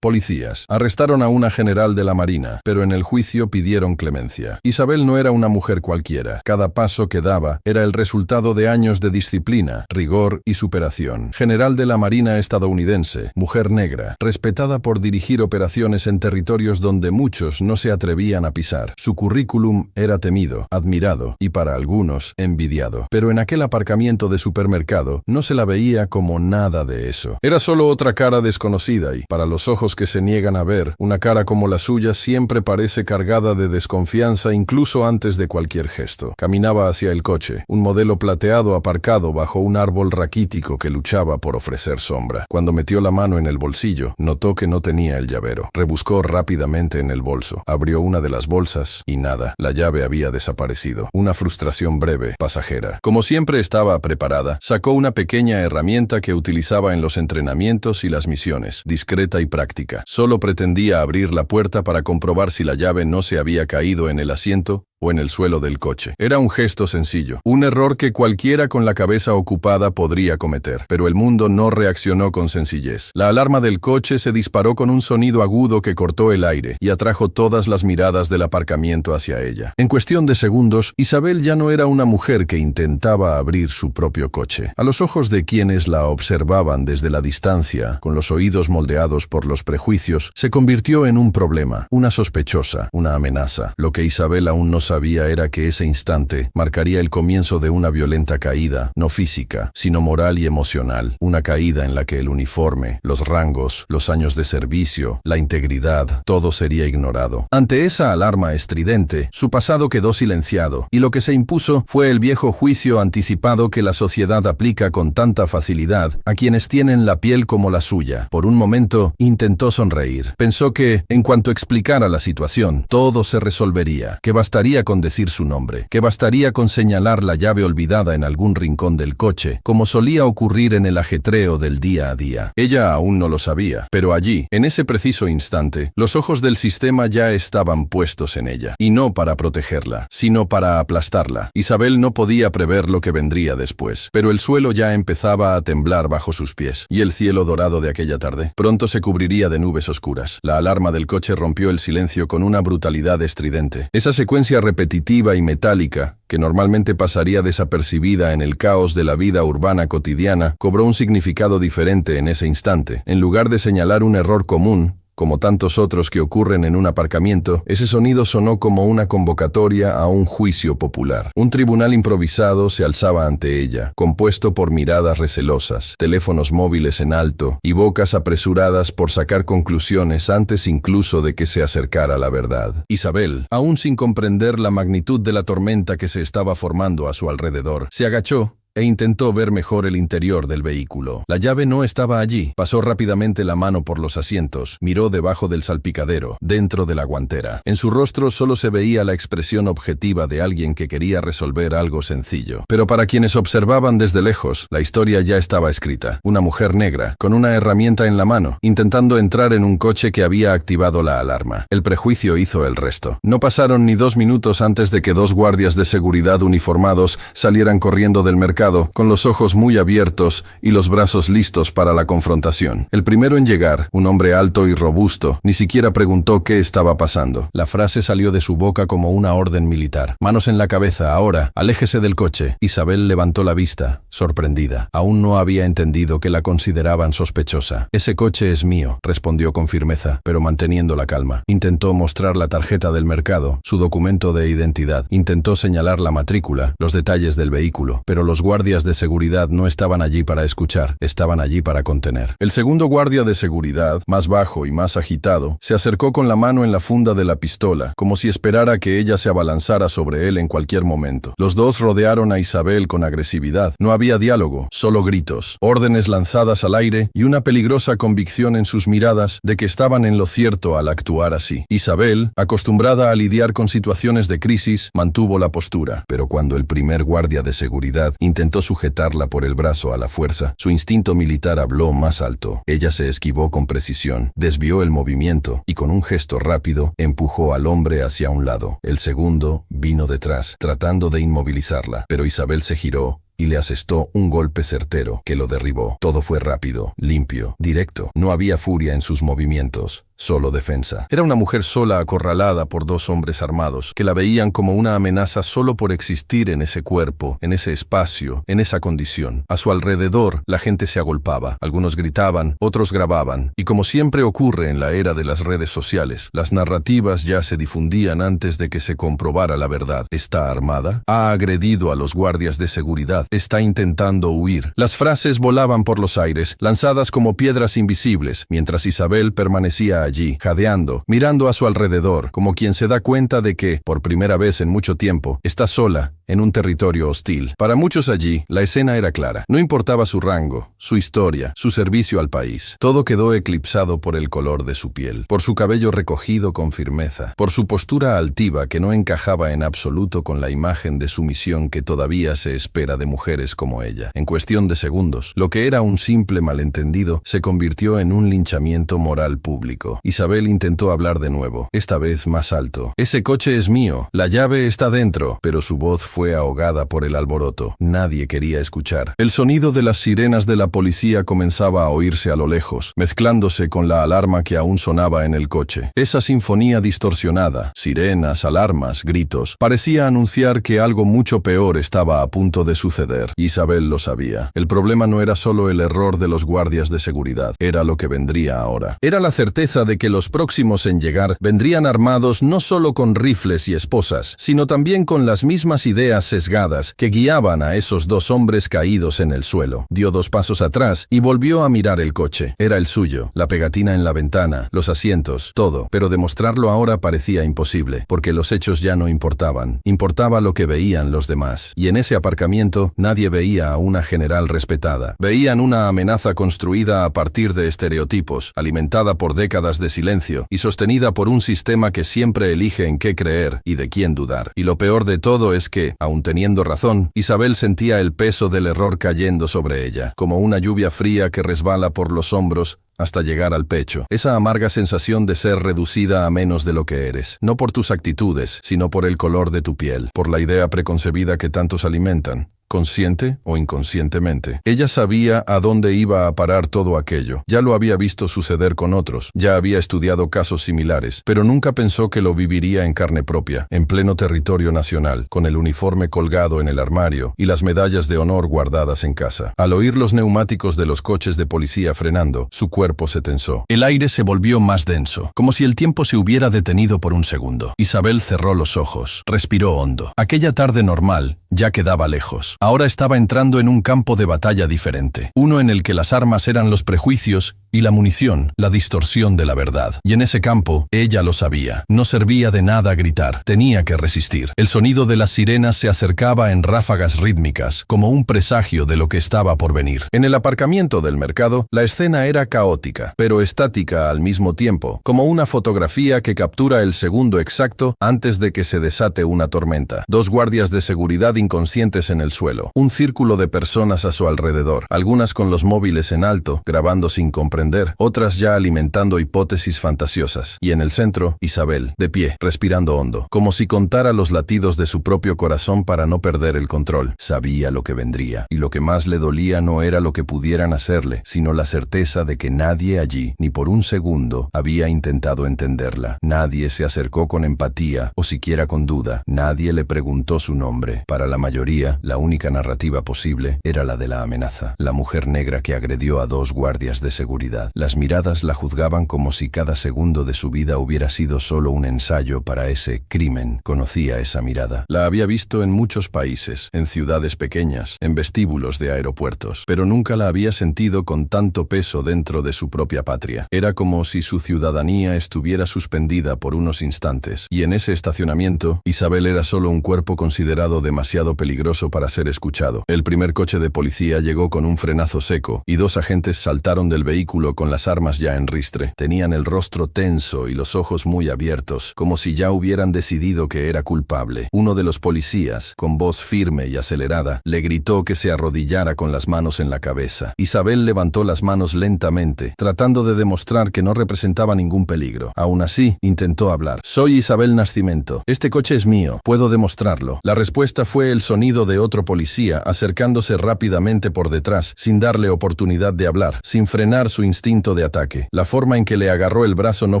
Policías. Arrestaron a una general de la Marina, pero en el juicio pidieron clemencia. Isabel no era una mujer cualquiera. Cada paso que daba era el resultado de años de disciplina, rigor y superación. General de la Marina estadounidense, mujer negra, respetada por dirigir operaciones en territorios donde muchos no se atrevían a pisar. Su currículum era temido, admirado y para algunos envidiado. Pero en aquel aparcamiento de supermercado no se la veía como nada de eso. Era solo otra cara desconocida y, para los ojos que se niegan a ver, una cara como la suya siempre parece cargada de desconfianza incluso antes de cualquier gesto. Caminaba hacia el coche, un modelo plateado aparcado bajo un árbol raquítico que luchaba por ofrecer sombra. Cuando metió la mano en el bolsillo, notó que no tenía el llavero. Rebuscó rápidamente en el bolso, abrió una de las bolsas y nada, la llave había desaparecido. Una frustración breve, pasajera. Como siempre estaba preparada, sacó una pequeña herramienta que utilizaba en los entrenamientos y las misiones, discreta y práctica. Solo pretendía abrir la puerta para comprobar si la llave no se había caído en el asiento o en el suelo del coche. Era un gesto sencillo, un error que cualquiera con la cabeza ocupada podría cometer, pero el mundo no reaccionó con sencillez. La alarma del coche se disparó con un sonido agudo que cortó el aire y atrajo todas las miradas del aparcamiento hacia ella. En cuestión de segundos, Isabel ya no era una mujer que intentaba abrir su propio coche. A los ojos de quienes la observaban desde la distancia, con los oídos moldeados por los prejuicios, se convirtió en un problema, una sospechosa, una amenaza. Lo que Isabel aún no sabía era que ese instante marcaría el comienzo de una violenta caída, no física, sino moral y emocional, una caída en la que el uniforme, los rangos, los años de servicio, la integridad, todo sería ignorado. Ante esa alarma estridente, su pasado quedó silenciado, y lo que se impuso fue el viejo juicio anticipado que la sociedad aplica con tanta facilidad a quienes tienen la piel como la suya. Por un momento, intentó sonreír. Pensó que, en cuanto explicara la situación, todo se resolvería, que bastaría con decir su nombre, que bastaría con señalar la llave olvidada en algún rincón del coche, como solía ocurrir en el ajetreo del día a día. Ella aún no lo sabía, pero allí, en ese preciso instante, los ojos del sistema ya estaban puestos en ella, y no para protegerla, sino para aplastarla. Isabel no podía prever lo que vendría después, pero el suelo ya empezaba a temblar bajo sus pies, y el cielo dorado de aquella tarde pronto se cubriría de nubes oscuras. La alarma del coche rompió el silencio con una brutalidad estridente. Esa secuencia repetitiva y metálica, que normalmente pasaría desapercibida en el caos de la vida urbana cotidiana, cobró un significado diferente en ese instante. En lugar de señalar un error común, como tantos otros que ocurren en un aparcamiento, ese sonido sonó como una convocatoria a un juicio popular. Un tribunal improvisado se alzaba ante ella, compuesto por miradas recelosas, teléfonos móviles en alto y bocas apresuradas por sacar conclusiones antes incluso de que se acercara la verdad. Isabel, aún sin comprender la magnitud de la tormenta que se estaba formando a su alrededor, se agachó e intentó ver mejor el interior del vehículo. La llave no estaba allí. Pasó rápidamente la mano por los asientos, miró debajo del salpicadero, dentro de la guantera. En su rostro solo se veía la expresión objetiva de alguien que quería resolver algo sencillo. Pero para quienes observaban desde lejos, la historia ya estaba escrita. Una mujer negra, con una herramienta en la mano, intentando entrar en un coche que había activado la alarma. El prejuicio hizo el resto. No pasaron ni 2 minutos antes de que 2 guardias de seguridad uniformados salieran corriendo del mercado, con los ojos muy abiertos y los brazos listos para la confrontación. El primero en llegar, un hombre alto y robusto, ni siquiera preguntó qué estaba pasando. La frase salió de su boca como una orden militar. Manos en la cabeza, ahora, aléjese del coche. Isabel levantó la vista, sorprendida. Aún no había entendido que la consideraban sospechosa. Ese coche es mío, respondió con firmeza, pero manteniendo la calma. Intentó mostrar la tarjeta del mercado, su documento de identidad. Intentó señalar la matrícula, los detalles del vehículo, pero los guardias de seguridad no estaban allí para escuchar, estaban allí para contener. El segundo guardia de seguridad, más bajo y más agitado, se acercó con la mano en la funda de la pistola, como si esperara que ella se abalanzara sobre él en cualquier momento. Los dos rodearon a Isabel con agresividad. No había diálogo, solo gritos, órdenes lanzadas al aire y una peligrosa convicción en sus miradas de que estaban en lo cierto al actuar así. Isabel, acostumbrada a lidiar con situaciones de crisis, mantuvo la postura, pero cuando el primer guardia de seguridad intentó sujetarla por el brazo a la fuerza, su instinto militar habló más alto. Ella se esquivó con precisión, desvió el movimiento y con un gesto rápido empujó al hombre hacia un lado. El segundo vino detrás, tratando de inmovilizarla, pero Isabel se giró y le asestó un golpe certero que lo derribó. Todo fue rápido, limpio, directo. No había furia en sus movimientos. Solo defensa. Era una mujer sola acorralada por dos hombres armados, que la veían como una amenaza solo por existir en ese cuerpo, en ese espacio, en esa condición. A su alrededor, la gente se agolpaba. Algunos gritaban, otros grababan. Y como siempre ocurre en la era de las redes sociales, las narrativas ya se difundían antes de que se comprobara la verdad. ¿Está armada? ¿Ha agredido a los guardias de seguridad? ¿Está intentando huir? Las frases volaban por los aires, lanzadas como piedras invisibles, mientras Isabel permanecía allí, jadeando, mirando a su alrededor, como quien se da cuenta de que, por primera vez en mucho tiempo, está sola en un territorio hostil. Para muchos allí, la escena era clara. No importaba su rango, su historia, su servicio al país. Todo quedó eclipsado por el color de su piel, por su cabello recogido con firmeza, por su postura altiva que no encajaba en absoluto con la imagen de sumisión que todavía se espera de mujeres como ella. En cuestión de segundos, lo que era un simple malentendido se convirtió en un linchamiento moral público. Isabel intentó hablar de nuevo, esta vez más alto. «Ese coche es mío, la llave está dentro», pero su voz fue ahogada por el alboroto. Nadie quería escuchar. El sonido de las sirenas de la policía comenzaba a oírse a lo lejos, mezclándose con la alarma que aún sonaba en el coche. Esa sinfonía distorsionada, sirenas, alarmas, gritos, parecía anunciar que algo mucho peor estaba a punto de suceder. Isabel lo sabía. El problema no era solo el error de los guardias de seguridad, era lo que vendría ahora. Era la certeza de que los próximos en llegar vendrían armados no solo con rifles y esposas, sino también con las mismas ideas sesgadas que guiaban a esos dos hombres caídos en el suelo. Dio 2 pasos atrás y volvió a mirar el coche. Era el suyo, la pegatina en la ventana, los asientos, todo. Pero demostrarlo ahora parecía imposible, porque los hechos ya no importaban. Importaba lo que veían los demás. Y en ese aparcamiento nadie veía a una general respetada. Veían una amenaza construida a partir de estereotipos, alimentada por décadas de silencio y sostenida por un sistema que siempre elige en qué creer y de quién dudar. Y lo peor de todo es que, aun teniendo razón, Isabel sentía el peso del error cayendo sobre ella, como una lluvia fría que resbala por los hombros hasta llegar al pecho. Esa amarga sensación de ser reducida a menos de lo que eres, no por tus actitudes, sino por el color de tu piel, por la idea preconcebida que tantos alimentan. Consciente o inconscientemente. Ella sabía a dónde iba a parar todo aquello. Ya lo había visto suceder con otros, ya había estudiado casos similares, pero nunca pensó que lo viviría en carne propia, en pleno territorio nacional, con el uniforme colgado en el armario y las medallas de honor guardadas en casa. Al oír los neumáticos de los coches de policía frenando, su cuerpo se tensó. El aire se volvió más denso, como si el tiempo se hubiera detenido por un segundo. Isabel cerró los ojos, respiró hondo. Aquella tarde normal ya quedaba lejos. Ahora estaba entrando en un campo de batalla diferente, uno en el que las armas eran los prejuicios y la munición, la distorsión de la verdad. Y en ese campo, ella lo sabía. No servía de nada gritar, tenía que resistir. El sonido de las sirenas se acercaba en ráfagas rítmicas, como un presagio de lo que estaba por venir. En el aparcamiento del mercado, la escena era caótica, pero estática al mismo tiempo, como una fotografía que captura el segundo exacto antes de que se desate una tormenta. 2 guardias de seguridad inconscientes en el suelo, un círculo de personas a su alrededor, algunas con los móviles en alto, grabando sin comprender, otras ya alimentando hipótesis fantasiosas. Y en el centro, Isabel, de pie, respirando hondo, como si contara los latidos de su propio corazón para no perder el control. Sabía lo que vendría, y lo que más le dolía no era lo que pudieran hacerle, sino la certeza de que nadie allí, ni por un segundo, había intentado entenderla. Nadie se acercó con empatía, o siquiera con duda. Nadie le preguntó su nombre. Para la mayoría, la única narrativa posible era la de la amenaza. La mujer negra que agredió a 2 guardias de seguridad. Las miradas la juzgaban como si cada segundo de su vida hubiera sido solo un ensayo para ese crimen. Conocía esa mirada. La había visto en muchos países, en ciudades pequeñas, en vestíbulos de aeropuertos, pero nunca la había sentido con tanto peso dentro de su propia patria. Era como si su ciudadanía estuviera suspendida por unos instantes, y en ese estacionamiento, Isabel era solo un cuerpo considerado demasiado peligroso para ser escuchado. El primer coche de policía llegó con un frenazo seco, y 2 agentes saltaron del vehículo vehículo con las armas ya en ristre. Tenían el rostro tenso y los ojos muy abiertos, como si ya hubieran decidido que era culpable. Uno de los policías, con voz firme y acelerada, le gritó que se arrodillara con las manos en la cabeza. Isabel levantó las manos lentamente, tratando de demostrar que no representaba ningún peligro. Aún así, intentó hablar. «Soy Isabel Nascimento. Este coche es mío. Puedo demostrarlo». La respuesta fue el sonido de otro policía acercándose rápidamente por detrás, sin darle oportunidad de hablar, sin frenar su instinto de ataque. La forma en que le agarró el brazo no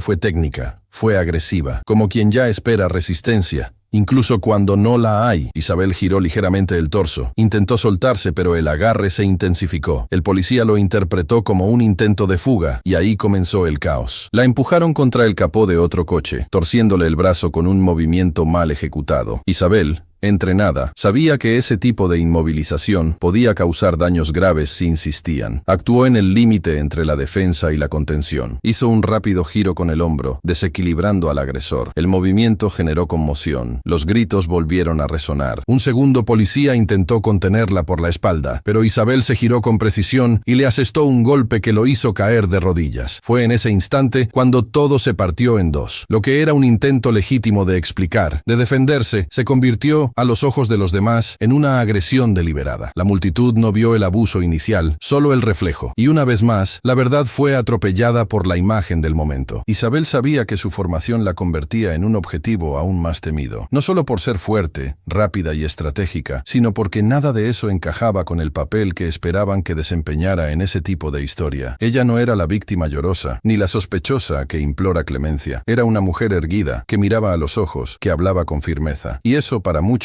fue técnica, fue agresiva, como quien ya espera resistencia. Incluso cuando no la hay. Isabel giró ligeramente el torso. Intentó soltarse, pero el agarre se intensificó. El policía lo interpretó como un intento de fuga, y ahí comenzó el caos. La empujaron contra el capó de otro coche, torciéndole el brazo con un movimiento mal ejecutado. Isabel, entrenada, sabía que ese tipo de inmovilización podía causar daños graves si insistían. Actuó en el límite entre la defensa y la contención. Hizo un rápido giro con el hombro, desequilibrando al agresor. El movimiento generó conmoción. Los gritos volvieron a resonar. Un segundo policía intentó contenerla por la espalda, pero Isabel se giró con precisión y le asestó un golpe que lo hizo caer de rodillas. Fue en ese instante cuando todo se partió en dos. Lo que era un intento legítimo de explicar, de defenderse, se convirtió, a los ojos de los demás, en una agresión deliberada. La multitud no vio el abuso inicial, solo el reflejo. Y una vez más, la verdad fue atropellada por la imagen del momento. Isabel sabía que su formación la convertía en un objetivo aún más temido. No solo por ser fuerte, rápida y estratégica, sino porque nada de eso encajaba con el papel que esperaban que desempeñara en ese tipo de historia. Ella no era la víctima llorosa, ni la sospechosa que implora clemencia. Era una mujer erguida, que miraba a los ojos, que hablaba con firmeza. Y eso, para muchos,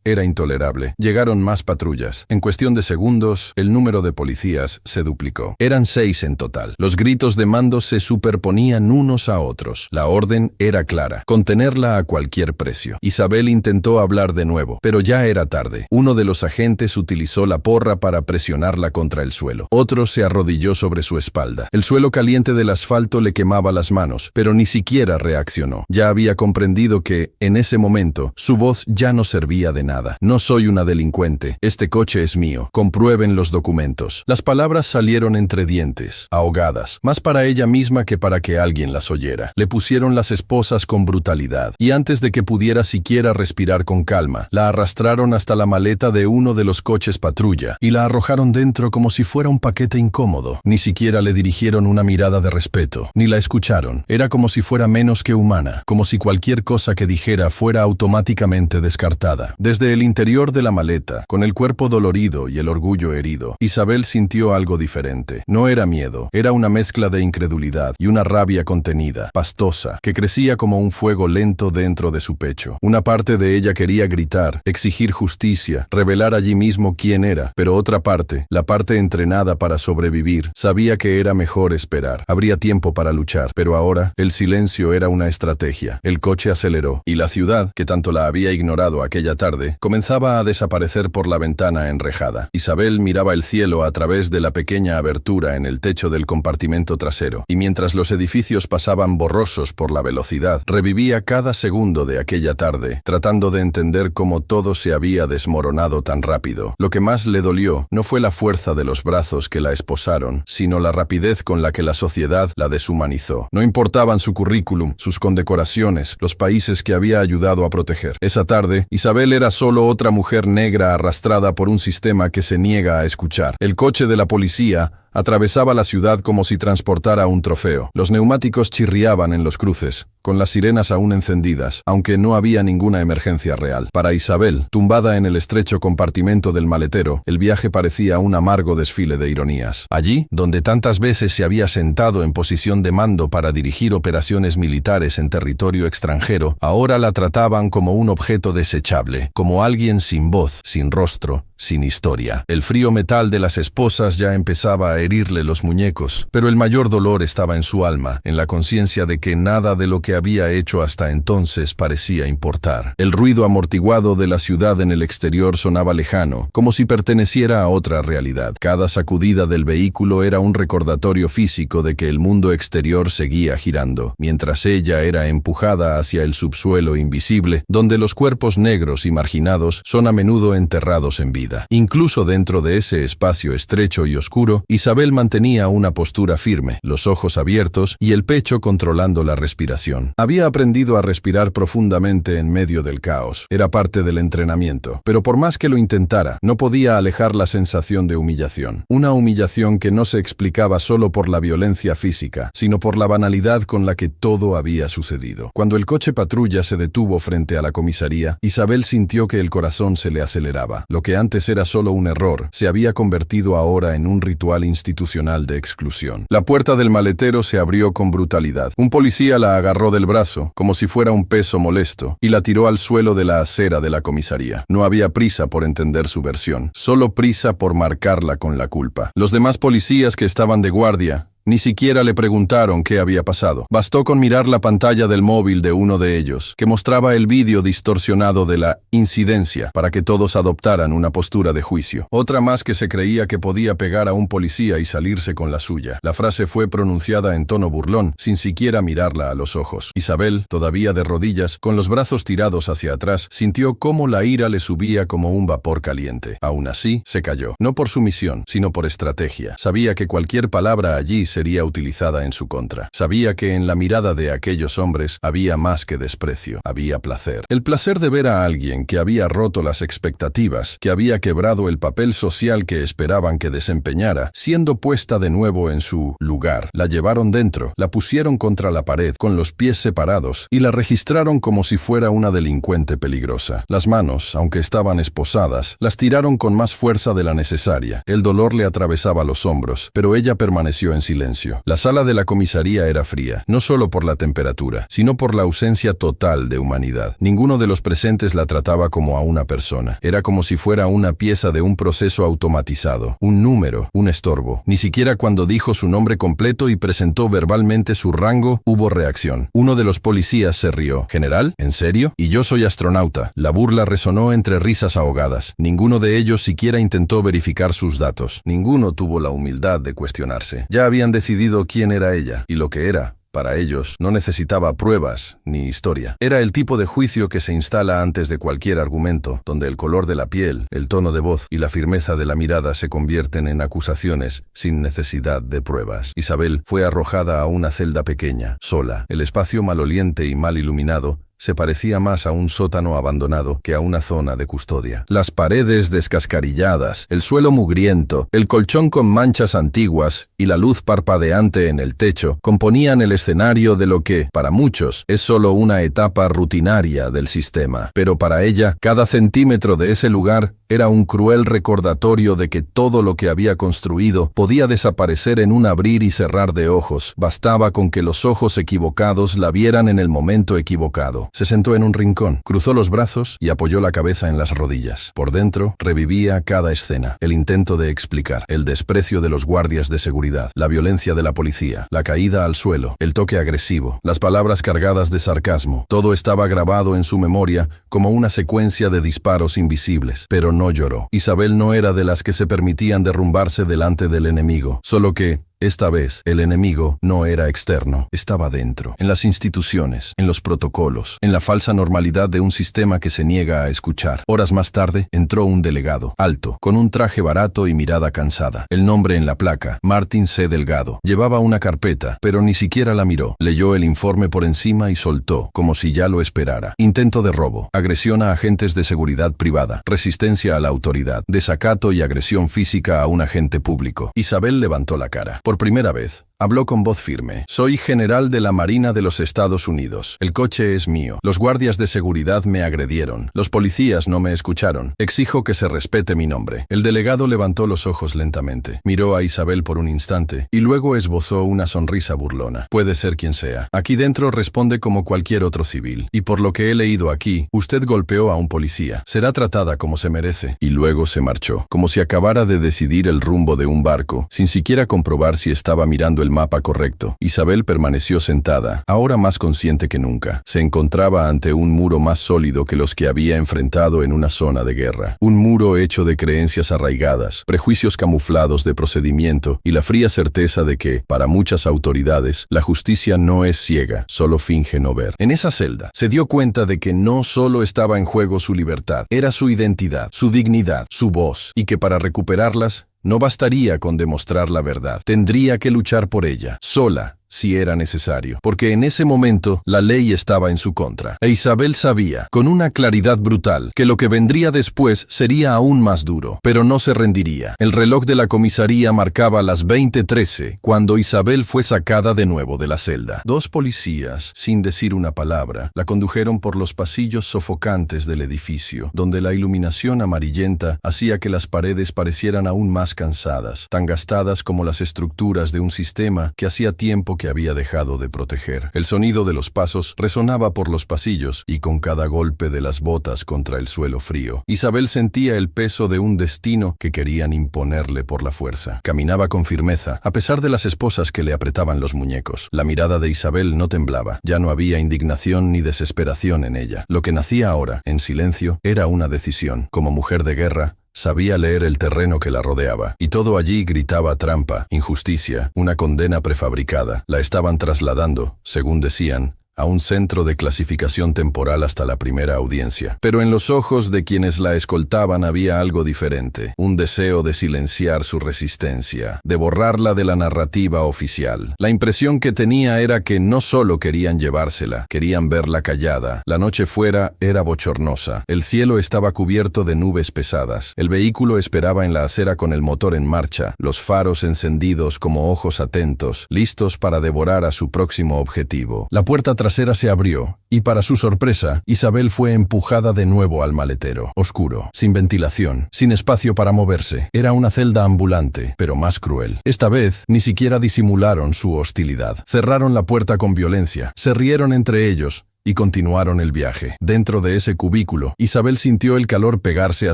era intolerable. Llegaron más patrullas. En cuestión de segundos, el número de policías se duplicó. Eran 6 en total. Los gritos de mando se superponían unos a otros. La orden era clara: contenerla a cualquier precio. Isabel intentó hablar de nuevo, pero ya era tarde. Uno de los agentes utilizó la porra para presionarla contra el suelo. Otro se arrodilló sobre su espalda. El suelo caliente del asfalto le quemaba las manos, pero ni siquiera reaccionó. Ya había comprendido que, en ese momento, su voz ya no servía de nada. «No soy una delincuente. Este coche es mío. Comprueben los documentos». Las palabras salieron entre dientes, ahogadas, más para ella misma que para que alguien las oyera. Le pusieron las esposas con brutalidad, y antes de que pudiera siquiera respirar con calma, la arrastraron hasta la maleta de uno de los coches patrulla, y la arrojaron dentro como si fuera un paquete incómodo. Ni siquiera le dirigieron una mirada de respeto, ni la escucharon. Era como si fuera menos que humana, como si cualquier cosa que dijera fuera automáticamente descartada. Desde el interior de la maleta, con el cuerpo dolorido y el orgullo herido, Isabel sintió algo diferente. No era miedo, era una mezcla de incredulidad y una rabia contenida, pastosa, que crecía como un fuego lento dentro de su pecho. Una parte de ella quería gritar, exigir justicia, revelar allí mismo quién era, pero otra parte, la parte entrenada para sobrevivir, sabía que era mejor esperar. Habría tiempo para luchar, pero ahora el silencio era una estrategia. El coche aceleró, y la ciudad, que tanto la había ignorado aquella tarde, comenzaba a desaparecer por la ventana enrejada. Isabel miraba el cielo a través de la pequeña abertura en el techo del compartimento trasero, y mientras los edificios pasaban borrosos por la velocidad, revivía cada segundo de aquella tarde, tratando de entender cómo todo se había desmoronado tan rápido. Lo que más le dolió no fue la fuerza de los brazos que la esposaron, sino la rapidez con la que la sociedad la deshumanizó. No importaban su currículum, sus condecoraciones, los países que había ayudado a proteger. Esa tarde, Isabel era solo otra mujer negra arrastrada por un sistema que se niega a escuchar. El coche de la policía atravesaba la ciudad como si transportara un trofeo. Los neumáticos chirriaban en los cruces, con las sirenas aún encendidas, aunque no había ninguna emergencia real. Para Isabel, tumbada en el estrecho compartimento del maletero, el viaje parecía un amargo desfile de ironías. Allí, donde tantas veces se había sentado en posición de mando para dirigir operaciones militares en territorio extranjero, ahora la trataban como un objeto desechable, como alguien sin voz, sin rostro, sin historia. El frío metal de las esposas ya empezaba a herirle los muñecos, pero el mayor dolor estaba en su alma, en la conciencia de que nada de lo que había hecho hasta entonces parecía importar. El ruido amortiguado de la ciudad en el exterior sonaba lejano, como si perteneciera a otra realidad. Cada sacudida del vehículo era un recordatorio físico de que el mundo exterior seguía girando, mientras ella era empujada hacia el subsuelo invisible, donde los cuerpos negros y marginados son a menudo enterrados en vida. vida. Incluso dentro de ese espacio estrecho y oscuro, Isabel mantenía una postura firme, los ojos abiertos y el pecho controlando la respiración. Había aprendido a respirar profundamente en medio del caos. Era parte del entrenamiento. Pero por más que lo intentara, no podía alejar la sensación de humillación. Una humillación que no se explicaba solo por la violencia física, sino por la banalidad con la que todo había sucedido. Cuando el coche patrulla se detuvo frente a la comisaría, Isabel sintió que el corazón se le aceleraba. Lo que antes era solo un error, se había convertido ahora en un ritual institucional de exclusión. La puerta del maletero se abrió con brutalidad. Un policía la agarró del brazo, como si fuera un peso molesto, y la tiró al suelo de la acera de la comisaría. No había prisa por entender su versión, solo prisa por marcarla con la culpa. Los demás policías que estaban de guardia ni siquiera le preguntaron qué había pasado. Bastó con mirar la pantalla del móvil de uno de ellos, que mostraba el vídeo distorsionado de la incidencia, para que todos adoptaran una postura de juicio. Otra más que se creía que podía pegar a un policía y salirse con la suya. La frase fue pronunciada en tono burlón, sin siquiera mirarla a los ojos. Isabel, todavía de rodillas, con los brazos tirados hacia atrás, sintió cómo la ira le subía como un vapor caliente. Aún así, se calló. No por sumisión, sino por estrategia. Sabía que cualquier palabra allí sería utilizada en su contra. Sabía que en la mirada de aquellos hombres había más que desprecio, había placer. El placer de ver a alguien que había roto las expectativas, que había quebrado el papel social que esperaban que desempeñara, siendo puesta de nuevo en su lugar. La llevaron dentro, la pusieron contra la pared, con los pies separados, y la registraron como si fuera una delincuente peligrosa. Las manos, aunque estaban esposadas, las tiraron con más fuerza de la necesaria. El dolor le atravesaba los hombros, pero ella permaneció en silencio. La sala de la comisaría era fría, no solo por la temperatura, sino por la ausencia total de humanidad. Ninguno de los presentes la trataba como a una persona. Era como si fuera una pieza de un proceso automatizado, un número, un estorbo. Ni siquiera cuando dijo su nombre completo y presentó verbalmente su rango, hubo reacción. Uno de los policías se rió. «¿General? ¿En serio? Y yo soy astronauta». La burla resonó entre risas ahogadas. Ninguno de ellos siquiera intentó verificar sus datos. Ninguno tuvo la humildad de cuestionarse. Ya habían decidido quién era ella, y lo que era, para ellos, no necesitaba pruebas ni historia. Era el tipo de juicio que se instala antes de cualquier argumento, donde el color de la piel, el tono de voz y la firmeza de la mirada se convierten en acusaciones sin necesidad de pruebas. Isabel fue arrojada a una celda pequeña, sola. El espacio maloliente y mal iluminado se parecía más a un sótano abandonado que a una zona de custodia. Las paredes descascarilladas, el suelo mugriento, el colchón con manchas antiguas y la luz parpadeante en el techo componían el escenario de lo que, para muchos, es solo una etapa rutinaria del sistema. Pero para ella, cada centímetro de ese lugar era un cruel recordatorio de que todo lo que había construido podía desaparecer en un abrir y cerrar de ojos. Bastaba con que los ojos equivocados la vieran en el momento equivocado. Se sentó en un rincón, cruzó los brazos y apoyó la cabeza en las rodillas. Por dentro, revivía cada escena. El intento de explicar, el desprecio de los guardias de seguridad, la violencia de la policía, la caída al suelo, el toque agresivo, las palabras cargadas de sarcasmo. Todo estaba grabado en su memoria como una secuencia de disparos invisibles. Pero no lloró. Isabel no era de las que se permitían derrumbarse delante del enemigo, solo que esta vez, el enemigo no era externo, estaba dentro, en las instituciones, en los protocolos, en la falsa normalidad de un sistema que se niega a escuchar. Horas más tarde, entró un delegado, alto, con un traje barato y mirada cansada. El nombre en la placa, Martín C. Delgado. Llevaba una carpeta, pero ni siquiera la miró. Leyó el informe por encima y soltó, como si ya lo esperara. Intento de robo, agresión a agentes de seguridad privada, resistencia a la autoridad, desacato y agresión física a un agente público. Isabel levantó la cara. Por primera vez, habló con voz firme. Soy general de la Marina de los Estados Unidos. El coche es mío. Los guardias de seguridad me agredieron. Los policías no me escucharon. Exijo que se respete mi nombre. El delegado levantó los ojos lentamente. Miró a Isabel por un instante y luego esbozó una sonrisa burlona. Puede ser quien sea. Aquí dentro responde como cualquier otro civil. Y por lo que he leído aquí, usted golpeó a un policía. Será tratada como se merece. Y luego se marchó, como si acabara de decidir el rumbo de un barco, sin siquiera comprobar si estaba mirando el mapa correcto. Isabel permaneció sentada, ahora más consciente que nunca. Se encontraba ante un muro más sólido que los que había enfrentado en una zona de guerra. Un muro hecho de creencias arraigadas, prejuicios camuflados de procedimiento y la fría certeza de que, para muchas autoridades, la justicia no es ciega, solo finge no ver. En esa celda, se dio cuenta de que no solo estaba en juego su libertad, era su identidad, su dignidad, su voz, y que para recuperarlas, no bastaría con demostrar la verdad. Tendría que luchar por ella, sola, si era necesario, porque en ese momento la ley estaba en su contra. E Isabel sabía, con una claridad brutal, que lo que vendría después sería aún más duro, pero no se rendiría. El reloj de la comisaría marcaba las 20:13 cuando Isabel fue sacada de nuevo de la celda. 2 policías, sin decir una palabra, la condujeron por los pasillos sofocantes del edificio, donde la iluminación amarillenta hacía que las paredes parecieran aún más cansadas, tan gastadas como las estructuras de un sistema que hacía tiempo que había dejado de proteger. El sonido de los pasos resonaba por los pasillos y con cada golpe de las botas contra el suelo frío, Isabel sentía el peso de un destino que querían imponerle por la fuerza. Caminaba con firmeza, a pesar de las esposas que le apretaban los muñecos. La mirada de Isabel no temblaba, ya no había indignación ni desesperación en ella. Lo que nacía ahora, en silencio, era una decisión. Como mujer de guerra, sabía leer el terreno que la rodeaba, y todo allí gritaba trampa, injusticia, una condena prefabricada. La estaban trasladando, según decían, a un centro de clasificación temporal hasta la primera audiencia. Pero en los ojos de quienes la escoltaban había algo diferente, un deseo de silenciar su resistencia, de borrarla de la narrativa oficial. La impresión que tenía era que no solo querían llevársela, querían verla callada. La noche fuera era bochornosa, el cielo estaba cubierto de nubes pesadas, el vehículo esperaba en la acera con el motor en marcha, los faros encendidos como ojos atentos, listos para devorar a su próximo objetivo. La puerta trasera se abrió, y para su sorpresa, Isabel fue empujada de nuevo al maletero. Oscuro, sin ventilación, sin espacio para moverse. Era una celda ambulante, pero más cruel. Esta vez, ni siquiera disimularon su hostilidad. Cerraron la puerta con violencia, se rieron entre ellos, y continuaron el viaje. Dentro de ese cubículo, Isabel sintió el calor pegarse a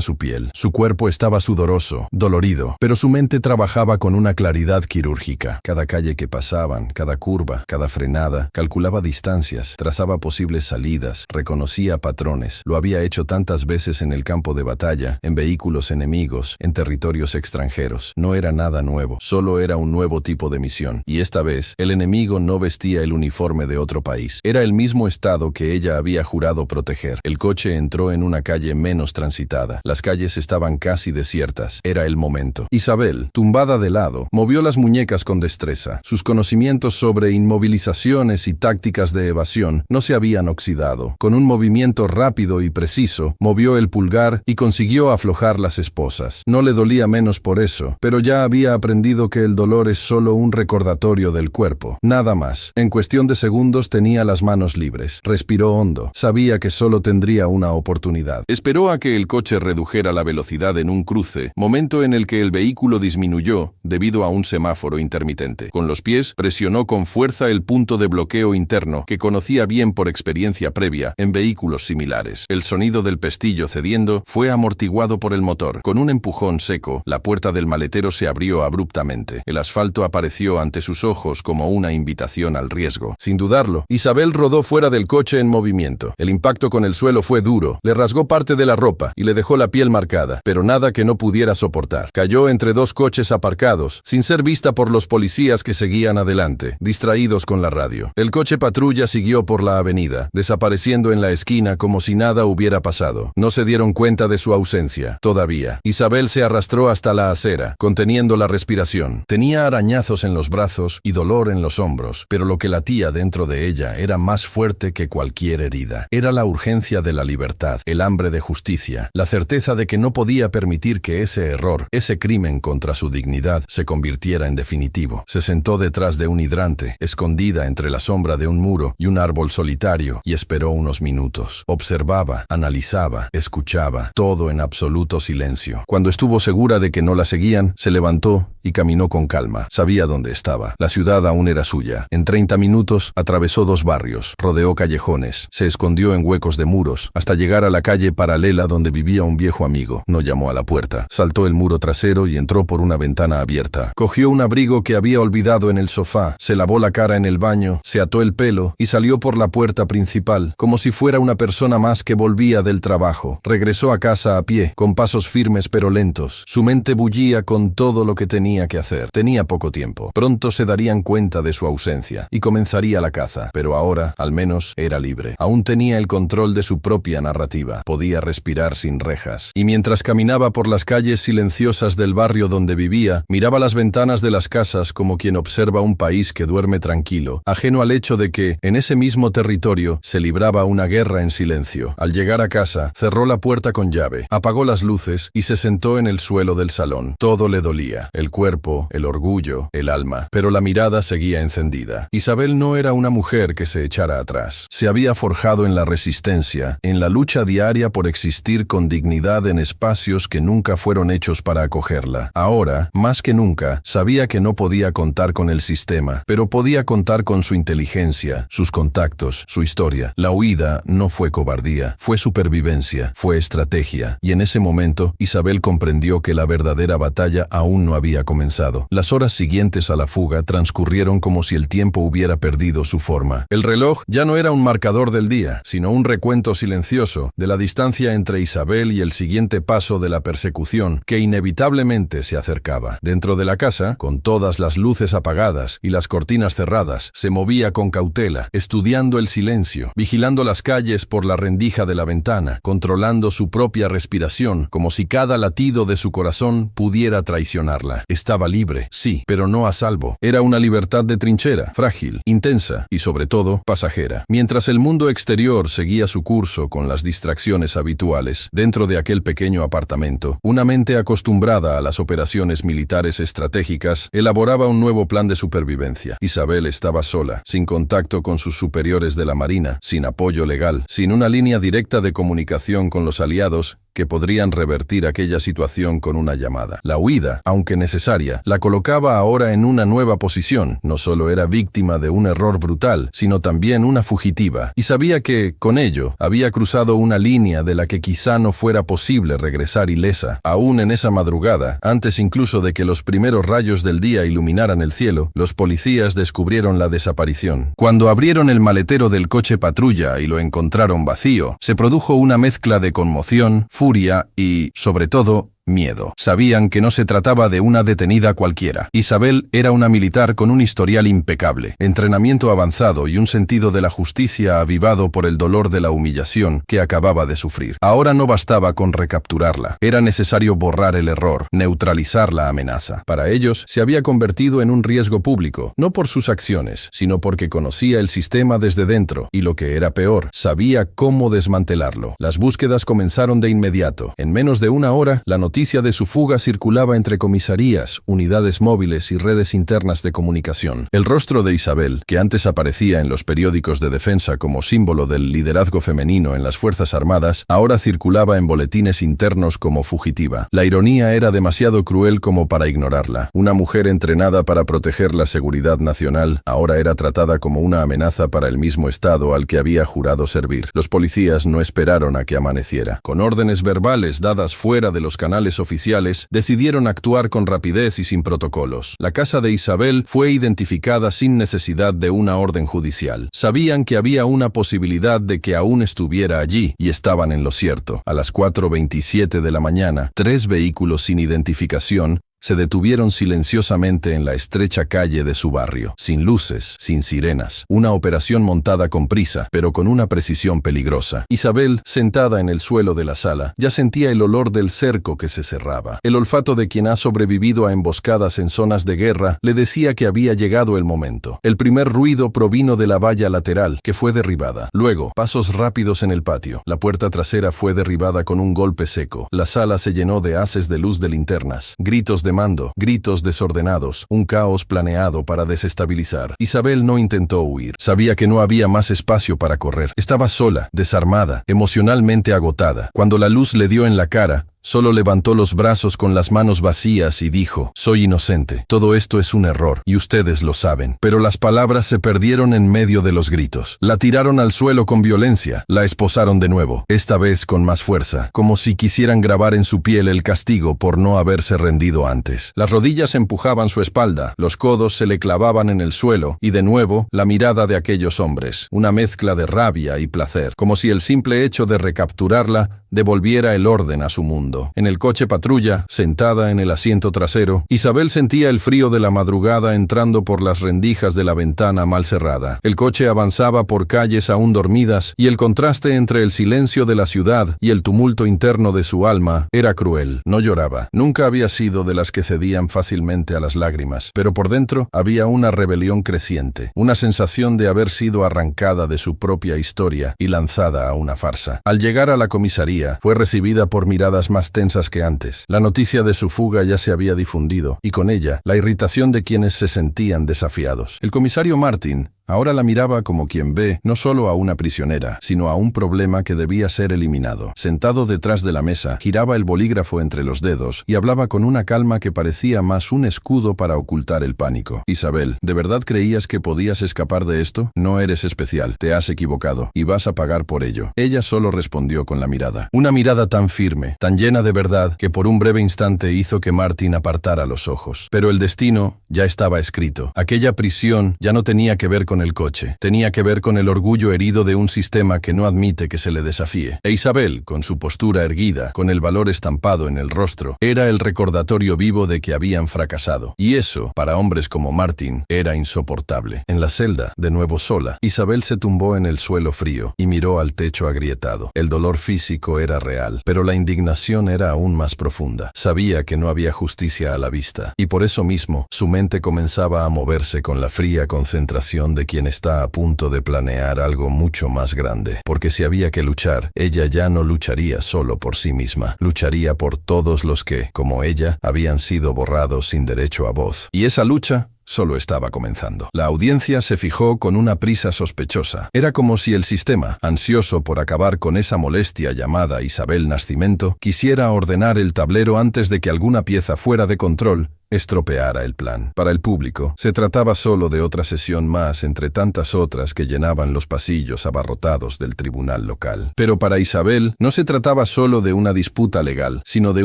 su piel. Su cuerpo estaba sudoroso, dolorido, pero su mente trabajaba con una claridad quirúrgica. Cada calle que pasaban, cada curva, cada frenada, calculaba distancias, trazaba posibles salidas, reconocía patrones. Lo había hecho tantas veces en el campo de batalla, en vehículos enemigos, en territorios extranjeros. No era nada nuevo, solo era un nuevo tipo de misión. Y esta vez, el enemigo no vestía el uniforme de otro país. Era el mismo estado que ella había jurado proteger. El coche entró en una calle menos transitada. Las calles estaban casi desiertas. Era el momento. Isabel, tumbada de lado, movió las muñecas con destreza. Sus conocimientos sobre inmovilizaciones y tácticas de evasión no se habían oxidado. Con un movimiento rápido y preciso, movió el pulgar y consiguió aflojar las esposas. No le dolía menos por eso, pero ya había aprendido que el dolor es solo un recordatorio del cuerpo. Nada más. En cuestión de segundos tenía las manos libres. Respiró hondo. Sabía que solo tendría una oportunidad. Esperó a que el coche redujera la velocidad en un cruce, momento en el que el vehículo disminuyó debido a un semáforo intermitente. Con los pies, presionó con fuerza el punto de bloqueo interno que conocía bien por experiencia previa en vehículos similares. El sonido del pestillo cediendo fue amortiguado por el motor. Con un empujón seco, la puerta del maletero se abrió abruptamente. El asfalto apareció ante sus ojos como una invitación al riesgo. Sin dudarlo, Isabel rodó fuera del coche en movimiento. El impacto con el suelo fue duro, le rasgó parte de la ropa y le dejó la piel marcada, pero nada que no pudiera soportar. Cayó entre 2 coches aparcados, sin ser vista por los policías que seguían adelante, distraídos con la radio. El coche patrulla siguió por la avenida, desapareciendo en la esquina como si nada hubiera pasado. No se dieron cuenta de su ausencia, todavía. Isabel se arrastró hasta la acera, conteniendo la respiración. Tenía arañazos en los brazos y dolor en los hombros, pero lo que latía dentro de ella era más fuerte que cualquier herida. Era la urgencia de la libertad, el hambre de justicia, la certeza de que no podía permitir que ese error, ese crimen contra su dignidad, se convirtiera en definitivo. Se sentó detrás de un hidrante, escondida entre la sombra de un muro y un árbol solitario, y esperó unos minutos. Observaba, analizaba, escuchaba, todo en absoluto silencio. Cuando estuvo segura de que no la seguían, se levantó y caminó con calma. Sabía dónde estaba. La ciudad aún era suya. En 30 minutos atravesó 2 barrios, rodeó callejones, se escondió en huecos de muros, hasta llegar a la calle paralela donde vivía un viejo amigo. No llamó a la puerta. Saltó el muro trasero y entró por una ventana abierta. Cogió un abrigo que había olvidado en el sofá, se lavó la cara en el baño, se ató el pelo y salió por la puerta principal, como si fuera una persona más que volvía del trabajo. Regresó a casa a pie, con pasos firmes pero lentos. Su mente bullía con todo lo que tenía que hacer. Tenía poco tiempo. Pronto se darían cuenta de su ausencia y comenzaría la caza, pero ahora, al menos, era libre. Aún tenía el control de su propia narrativa. Podía respirar sin rejas. Y mientras caminaba por las calles silenciosas del barrio donde vivía, miraba las ventanas de las casas como quien observa un país que duerme tranquilo, ajeno al hecho de que, en ese mismo territorio, se libraba una guerra en silencio. Al llegar a casa, cerró la puerta con llave, apagó las luces y se sentó en el suelo del salón. Todo le dolía, el cuerpo, el orgullo, el alma, pero la mirada seguía encendida. Isabel no era una mujer que se echara atrás. Se había forjado en la resistencia, en la lucha diaria por existir con dignidad en espacios que nunca fueron hechos para acogerla. Ahora, más que nunca, sabía que no podía contar con el sistema, pero podía contar con su inteligencia, sus contactos, su historia. La huida no fue cobardía, fue supervivencia, fue estrategia, y en ese momento, Isabel comprendió que la verdadera batalla aún no había comenzado. Las horas siguientes a la fuga transcurrieron como si el tiempo hubiera perdido su forma. El reloj ya no era un marcador del día, sino un recuento silencioso de la distancia entre Isabel y el siguiente paso de la persecución que inevitablemente se acercaba. Dentro de la casa, con todas las luces apagadas y las cortinas cerradas, se movía con cautela, estudiando el silencio, vigilando las calles por la rendija de la ventana, controlando su propia respiración, como si cada latido de su corazón pudiera traicionarla. Estaba libre, sí, pero no a salvo. Era una libertad de trinchera, frágil, intensa y sobre todo pasajera. Mientras el mundo exterior seguía su curso con las distracciones habituales, dentro de aquel pequeño apartamento, una mente acostumbrada a las operaciones militares estratégicas elaboraba un nuevo plan de supervivencia. Isabel estaba sola, sin contacto con sus superiores de la Marina, sin apoyo legal, sin una línea directa de comunicación con los aliados que podrían revertir aquella situación con una llamada. La huida, aunque necesaria, la colocaba ahora en una nueva posición. No solo era víctima de un error brutal, sino también una fugitiva, y sabía que, con ello, había cruzado una línea de la que quizá no fuera posible regresar ilesa. Aún en esa madrugada, antes incluso de que los primeros rayos del día iluminaran el cielo, los policías descubrieron la desaparición. Cuando abrieron el maletero del coche patrulla y lo encontraron vacío, se produjo una mezcla de conmoción, furia y, sobre todo, miedo. Sabían que no se trataba de una detenida cualquiera. Isabel era una militar con un historial impecable, entrenamiento avanzado y un sentido de la justicia avivado por el dolor de la humillación que acababa de sufrir. Ahora no bastaba con recapturarla. Era necesario borrar el error, neutralizar la amenaza. Para ellos, se había convertido en un riesgo público, no por sus acciones, sino porque conocía el sistema desde dentro y, lo que era peor, sabía cómo desmantelarlo. Las búsquedas comenzaron de inmediato. En menos de una hora, la noticia de su fuga circulaba entre comisarías, unidades móviles y redes internas de comunicación. El rostro de Isabel, que antes aparecía en los periódicos de defensa como símbolo del liderazgo femenino en las Fuerzas Armadas, ahora circulaba en boletines internos como fugitiva. La ironía era demasiado cruel como para ignorarla. Una mujer entrenada para proteger la seguridad nacional, ahora era tratada como una amenaza para el mismo Estado al que había jurado servir. Los policías no esperaron a que amaneciera. Con órdenes verbales dadas fuera de los canales oficiales, decidieron actuar con rapidez y sin protocolos. La casa de Isabel fue identificada sin necesidad de una orden judicial. Sabían que había una posibilidad de que aún estuviera allí, y estaban en lo cierto. A las 4:27 de la mañana, 3 vehículos sin identificación se detuvieron silenciosamente en la estrecha calle de su barrio, sin luces, sin sirenas. Una operación montada con prisa, pero con una precisión peligrosa. Isabel, sentada en el suelo de la sala, ya sentía el olor del cerco que se cerraba. El olfato de quien ha sobrevivido a emboscadas en zonas de guerra le decía que había llegado el momento. El primer ruido provino de la valla lateral, que fue derribada. Luego, pasos rápidos en el patio. La puerta trasera fue derribada con un golpe seco. La sala se llenó de haces de luz de linternas, gritos de mando, gritos desordenados, un caos planeado para desestabilizar. Isabel no intentó huir. Sabía que no había más espacio para correr. Estaba sola, desarmada, emocionalmente agotada. Cuando la luz le dio en la cara, Solo levantó los brazos con las manos vacías y dijo: «Soy inocente. Todo esto es un error, y ustedes lo saben». Pero las palabras se perdieron en medio de los gritos. La tiraron al suelo con violencia, la esposaron de nuevo, esta vez con más fuerza, como si quisieran grabar en su piel el castigo por no haberse rendido antes. Las rodillas empujaban su espalda, los codos se le clavaban en el suelo, y de nuevo, la mirada de aquellos hombres, una mezcla de rabia y placer, como si el simple hecho de recapturarla devolviera el orden a su mundo. En el coche patrulla, sentada en el asiento trasero, Isabel sentía el frío de la madrugada entrando por las rendijas de la ventana mal cerrada. El coche avanzaba por calles aún dormidas, y el contraste entre el silencio de la ciudad y el tumulto interno de su alma era cruel. No lloraba. Nunca había sido de las que cedían fácilmente a las lágrimas, pero por dentro había una rebelión creciente, una sensación de haber sido arrancada de su propia historia y lanzada a una farsa. Al llegar a la comisaría, fue recibida por miradas más tensas que antes. La noticia de su fuga ya se había difundido, y con ella, la irritación de quienes se sentían desafiados. El comisario Martin ahora la miraba como quien ve no solo a una prisionera, sino a un problema que debía ser eliminado. Sentado detrás de la mesa, giraba el bolígrafo entre los dedos y hablaba con una calma que parecía más un escudo para ocultar el pánico. «Isabel, ¿de verdad creías que podías escapar de esto? No eres especial, te has equivocado, y vas a pagar por ello». Ella solo respondió con la mirada. Una mirada tan firme, tan llena de verdad, que por un breve instante hizo que Martin apartara los ojos. Pero el destino ya estaba escrito. Aquella prisión ya no tenía que ver con el coche. Tenía que ver con el orgullo herido de un sistema que no admite que se le desafíe. E Isabel, con su postura erguida, con el valor estampado en el rostro, era el recordatorio vivo de que habían fracasado. Y eso, para hombres como Martin, era insoportable. En la celda, de nuevo sola, Isabel se tumbó en el suelo frío y miró al techo agrietado. El dolor físico era real, pero la indignación era aún más profunda. Sabía que no había justicia a la vista, y por eso mismo, su mente comenzaba a moverse con la fría concentración de quien está a punto de planear algo mucho más grande. Porque si había que luchar, ella ya no lucharía solo por sí misma. Lucharía por todos los que, como ella, habían sido borrados sin derecho a voz. Y esa lucha solo estaba comenzando. La audiencia se fijó con una prisa sospechosa. Era como si el sistema, ansioso por acabar con esa molestia llamada Isabel Nascimento, quisiera ordenar el tablero antes de que alguna pieza fuera de control estropeara el plan. Para el público, se trataba solo de otra sesión más entre tantas otras que llenaban los pasillos abarrotados del tribunal local. Pero para Isabel, no se trataba solo de una disputa legal, sino de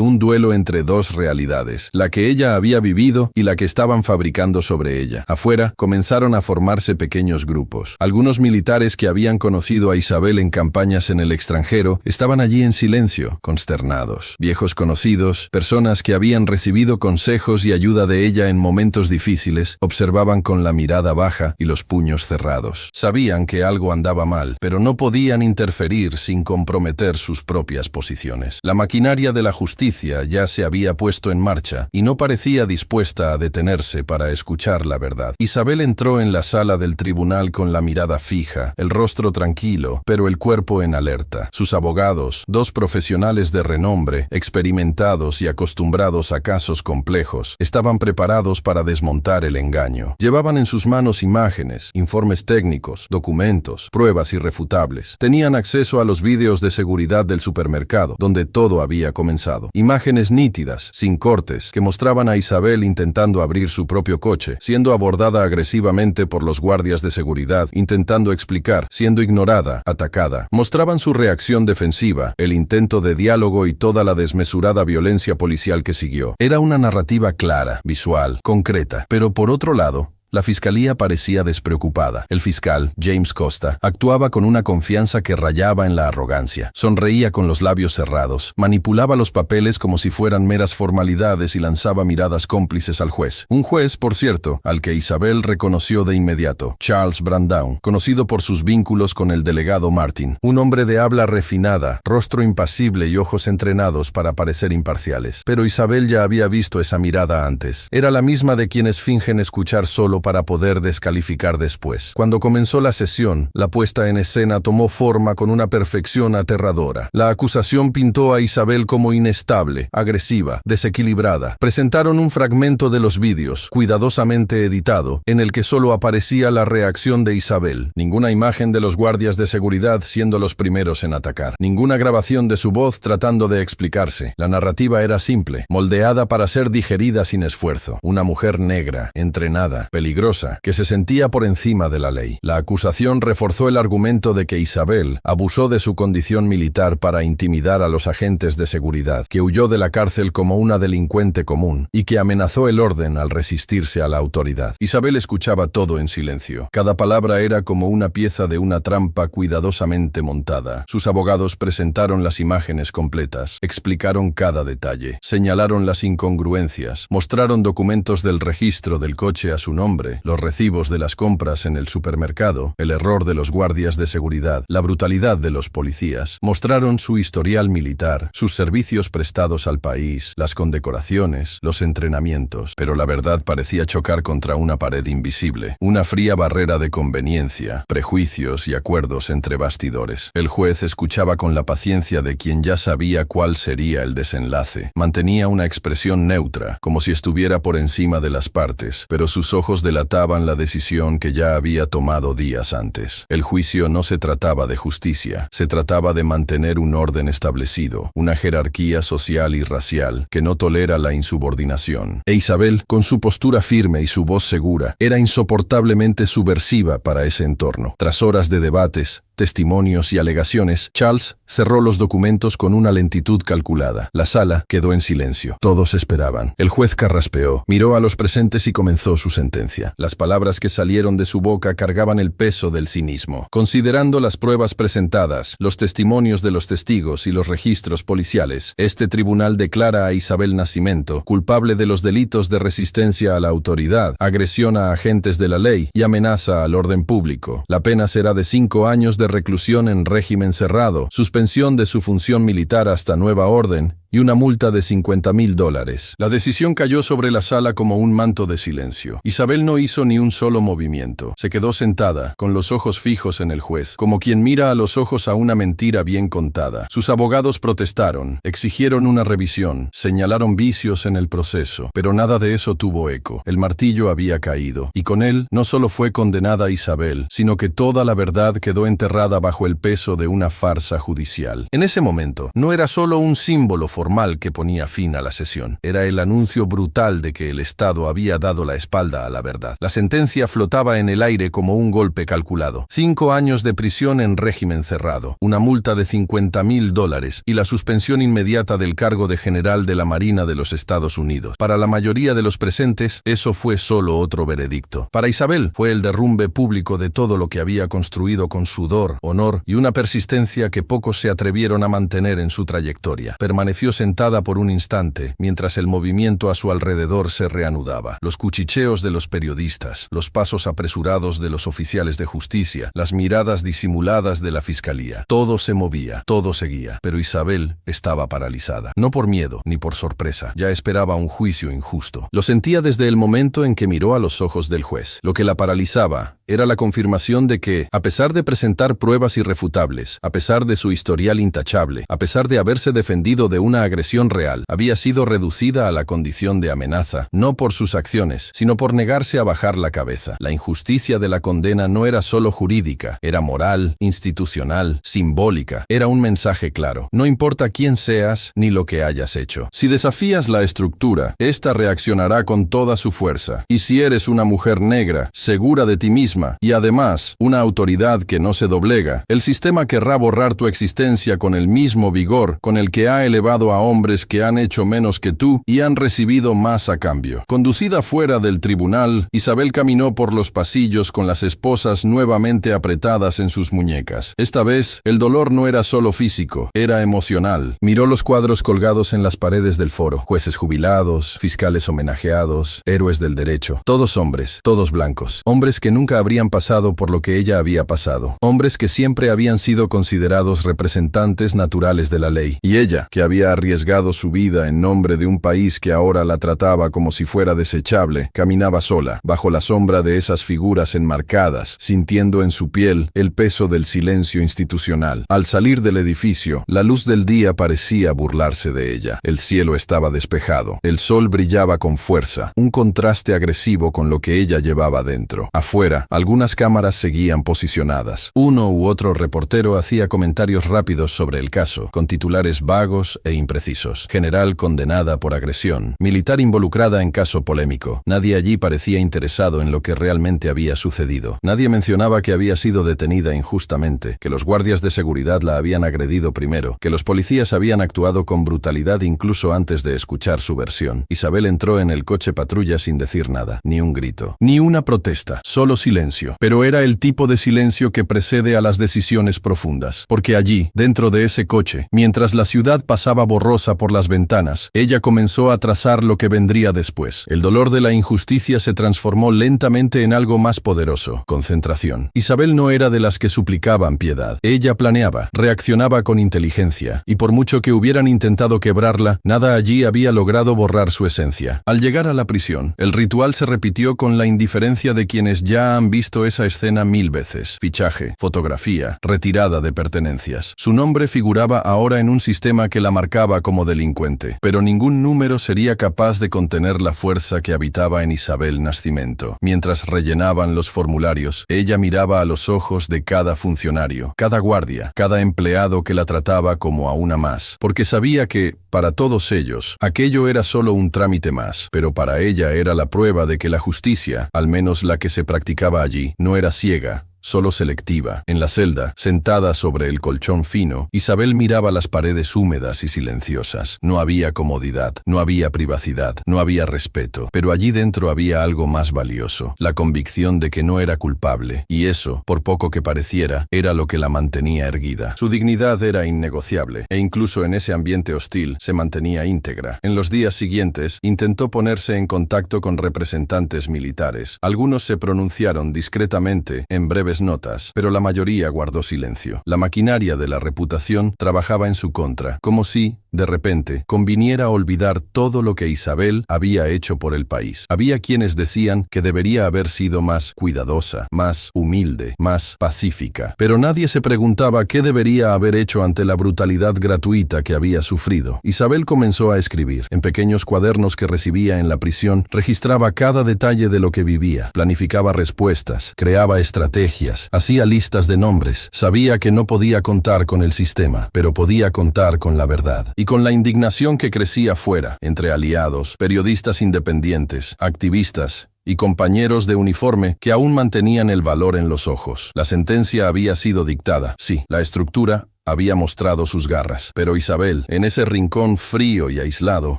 un duelo entre dos realidades, la que ella había vivido y la que estaban fabricando sobre ella. Afuera, comenzaron a formarse pequeños grupos. Algunos militares que habían conocido a Isabel en campañas en el extranjero estaban allí en silencio, consternados. Viejos conocidos, personas que habían recibido consejos y ayuda de ella en momentos difíciles, observaban con la mirada baja y los puños cerrados. Sabían que algo andaba mal, pero no podían interferir sin comprometer sus propias posiciones. La maquinaria de la justicia ya se había puesto en marcha y no parecía dispuesta a detenerse para escuchar la verdad. Isabel entró en la sala del tribunal con la mirada fija, el rostro tranquilo, pero el cuerpo en alerta. Sus abogados, dos profesionales de renombre, experimentados y acostumbrados a casos complejos, estaban preparados para desmontar el engaño. Llevaban en sus manos imágenes, informes técnicos, documentos, pruebas irrefutables. Tenían acceso a los vídeos de seguridad del supermercado, donde todo había comenzado. Imágenes nítidas, sin cortes, que mostraban a Isabel intentando abrir su propio coche, siendo abordada agresivamente por los guardias de seguridad, intentando explicar, siendo ignorada, atacada. Mostraban su reacción defensiva, el intento de diálogo y toda la desmesurada violencia policial que siguió. Era una narrativa clara, visual, concreta, pero por otro lado, la fiscalía parecía despreocupada. El fiscal, James Costa, actuaba con una confianza que rayaba en la arrogancia. Sonreía con los labios cerrados, manipulaba los papeles como si fueran meras formalidades y lanzaba miradas cómplices al juez. Un juez, por cierto, al que Isabel reconoció de inmediato, Charles Brandão, conocido por sus vínculos con el delegado Martin. Un hombre de habla refinada, rostro impasible y ojos entrenados para parecer imparciales. Pero Isabel ya había visto esa mirada antes. Era la misma de quienes fingen escuchar solo solo para poder descalificar después. Cuando comenzó la sesión, la puesta en escena tomó forma con una perfección aterradora. La acusación pintó a Isabel como inestable, agresiva, desequilibrada. Presentaron un fragmento de los vídeos, cuidadosamente editado, en el que solo aparecía la reacción de Isabel. Ninguna imagen de los guardias de seguridad siendo los primeros en atacar. Ninguna grabación de su voz tratando de explicarse. La narrativa era simple, moldeada para ser digerida sin esfuerzo. Una mujer negra, entrenada, peligrosa, que se sentía por encima de la ley. La acusación reforzó el argumento de que Isabel abusó de su condición militar para intimidar a los agentes de seguridad, que huyó de la cárcel como una delincuente común y que amenazó el orden al resistirse a la autoridad. Isabel escuchaba todo en silencio. Cada palabra era como una pieza de una trampa cuidadosamente montada. Sus abogados presentaron las imágenes completas, explicaron cada detalle, señalaron las incongruencias, mostraron documentos del registro del coche a su nombre, los recibos de las compras en el supermercado, el error de los guardias de seguridad, la brutalidad de los policías. Mostraron su historial militar, sus servicios prestados al país, las condecoraciones, los entrenamientos. Pero la verdad parecía chocar contra una pared invisible, una fría barrera de conveniencia, prejuicios y acuerdos entre bastidores. El juez escuchaba con la paciencia de quien ya sabía cuál sería el desenlace. Mantenía una expresión neutra, como si estuviera por encima de las partes, pero sus ojos delataban la decisión que ya había tomado días antes. El juicio no se trataba de justicia, se trataba de mantener un orden establecido, una jerarquía social y racial que no tolera la insubordinación. E Isabel, con su postura firme y su voz segura, era insoportablemente subversiva para ese entorno. Tras horas de debates, testimonios y alegaciones, Charles cerró los documentos con una lentitud calculada. La sala quedó en silencio. Todos esperaban. El juez carraspeó, miró a los presentes y comenzó su sentencia. Las palabras que salieron de su boca cargaban el peso del cinismo. Considerando las pruebas presentadas, los testimonios de los testigos y los registros policiales, este tribunal declara a Isabel Nascimento culpable de los delitos de resistencia a la autoridad, agresión a agentes de la ley y amenaza al orden público. La pena será de 5 años de reclusión en régimen cerrado, suspensión de su función militar hasta nueva orden y una multa de $50,000. La decisión cayó sobre la sala como un manto de silencio. Isabel no hizo ni un solo movimiento. Se quedó sentada, con los ojos fijos en el juez, como quien mira a los ojos a una mentira bien contada. Sus abogados protestaron, exigieron una revisión, señalaron vicios en el proceso, pero nada de eso tuvo eco. El martillo había caído, y con él no solo fue condenada Isabel, sino que toda la verdad quedó enterrada bajo el peso de una farsa judicial. En ese momento, no era solo un símbolo formal que ponía fin a la sesión. Era el anuncio brutal de que el Estado había dado la espalda a la verdad. La sentencia flotaba en el aire como un golpe calculado. 5 años de prisión en régimen cerrado, una multa de $50,000 y la suspensión inmediata del cargo de general de la Marina de los Estados Unidos. Para la mayoría de los presentes, eso fue solo otro veredicto. Para Isabel, fue el derrumbe público de todo lo que había construido con sudor, honor y una persistencia que pocos se atrevieron a mantener en su trayectoria. Permaneció sentada por un instante, mientras el movimiento a su alrededor se reanudaba. Los cuchicheos de los periodistas, los pasos apresurados de los oficiales de justicia, las miradas disimuladas de la fiscalía. Todo se movía, todo seguía, pero Isabel estaba paralizada. No por miedo, ni por sorpresa. Ya esperaba un juicio injusto. Lo sentía desde el momento en que miró a los ojos del juez. Lo que la paralizaba era la confirmación de que, a pesar de presentar pruebas irrefutables, a pesar de su historial intachable, a pesar de haberse defendido de una agresión real, había sido reducida a la condición de amenaza, no por sus acciones, sino por negarse a bajar la cabeza. La injusticia de la condena no era solo jurídica, era moral, institucional, simbólica. Era un mensaje claro. No importa quién seas ni lo que hayas hecho. Si desafías la estructura, esta reaccionará con toda su fuerza. Y si eres una mujer negra, segura de ti misma, y además una autoridad que no se doblega, el sistema querrá borrar tu existencia con el mismo vigor con el que ha elevado a hombres que han hecho menos que tú y han recibido más a cambio. Conducida fuera del tribunal, Isabel caminó por los pasillos con las esposas nuevamente apretadas en sus muñecas. Esta vez, el dolor no era solo físico, era emocional. Miró los cuadros colgados en las paredes del foro. Jueces jubilados, fiscales homenajeados, héroes del derecho. Todos hombres, todos blancos. Hombres que nunca habrían pasado por lo que ella había pasado. Hombres que siempre habían sido considerados representantes naturales de la ley. Y ella, que había arriesgado su vida en nombre de un país que ahora la trataba como si fuera desechable, caminaba sola, bajo la sombra de esas figuras enmarcadas, sintiendo en su piel el peso del silencio institucional. Al salir del edificio, la luz del día parecía burlarse de ella. El cielo estaba despejado. El sol brillaba con fuerza, un contraste agresivo con lo que ella llevaba dentro. Afuera, algunas cámaras seguían posicionadas. Uno u otro reportero hacía comentarios rápidos sobre el caso, con titulares vagos e imprecisos. General condenada por agresión. Militar involucrada en caso polémico. Nadie allí parecía interesado en lo que realmente había sucedido. Nadie mencionaba que había sido detenida injustamente, que los guardias de seguridad la habían agredido primero, que los policías habían actuado con brutalidad incluso antes de escuchar su versión. Isabel entró en el coche patrulla sin decir nada, ni un grito, ni una protesta, solo silencio. Pero era el tipo de silencio que precede a las decisiones profundas, porque allí, dentro de ese coche, mientras la ciudad pasaba borrosa por las ventanas, ella comenzó a trazar lo que vendría después. El dolor de la injusticia se transformó lentamente en algo más poderoso: concentración. Isabel no era de las que suplicaban piedad. Ella planeaba, reaccionaba con inteligencia, y por mucho que hubieran intentado quebrarla, nada allí había logrado borrar su esencia. Al llegar a la prisión, el ritual se repitió con la indiferencia de quienes ya han visto esa escena 1000 veces. Fichaje, fotografía, retirada de pertenencias. Su nombre figuraba ahora en un sistema que la marcaba como delincuente, pero ningún número sería capaz de contener la fuerza que habitaba en Isabel Nascimento. Mientras rellenaban los formularios, ella miraba a los ojos de cada funcionario, cada guardia, cada empleado que la trataba como a una más, porque sabía que, para todos ellos, aquello era solo un trámite más, pero para ella era la prueba de que la justicia, al menos la que se practicaba allí, no era ciega, solo selectiva. En la celda, sentada sobre el colchón fino, Isabel miraba las paredes húmedas y silenciosas. No había comodidad, no había privacidad, no había respeto, pero allí dentro había algo más valioso: la convicción de que no era culpable, y eso, por poco que pareciera, era lo que la mantenía erguida. Su dignidad era innegociable, e incluso en ese ambiente hostil se mantenía íntegra. En los días siguientes, intentó ponerse en contacto con representantes militares. Algunos se pronunciaron discretamente en breves notas, pero la mayoría guardó silencio. La maquinaria de la reputación trabajaba en su contra, como si, de repente, conviniera olvidar todo lo que Isabel había hecho por el país. Había quienes decían que debería haber sido más cuidadosa, más humilde, más pacífica, pero nadie se preguntaba qué debería haber hecho ante la brutalidad gratuita que había sufrido. Isabel comenzó a escribir. En pequeños cuadernos que recibía en la prisión, registraba cada detalle de lo que vivía, planificaba respuestas, creaba estrategias, hacía listas de nombres. Sabía que no podía contar con el sistema, pero podía contar con la verdad. Y con la indignación que crecía fuera, entre aliados, periodistas independientes, activistas y compañeros de uniforme que aún mantenían el valor en los ojos. La sentencia había sido dictada. Sí, la estructura había mostrado sus garras, pero Isabel, en ese rincón frío y aislado,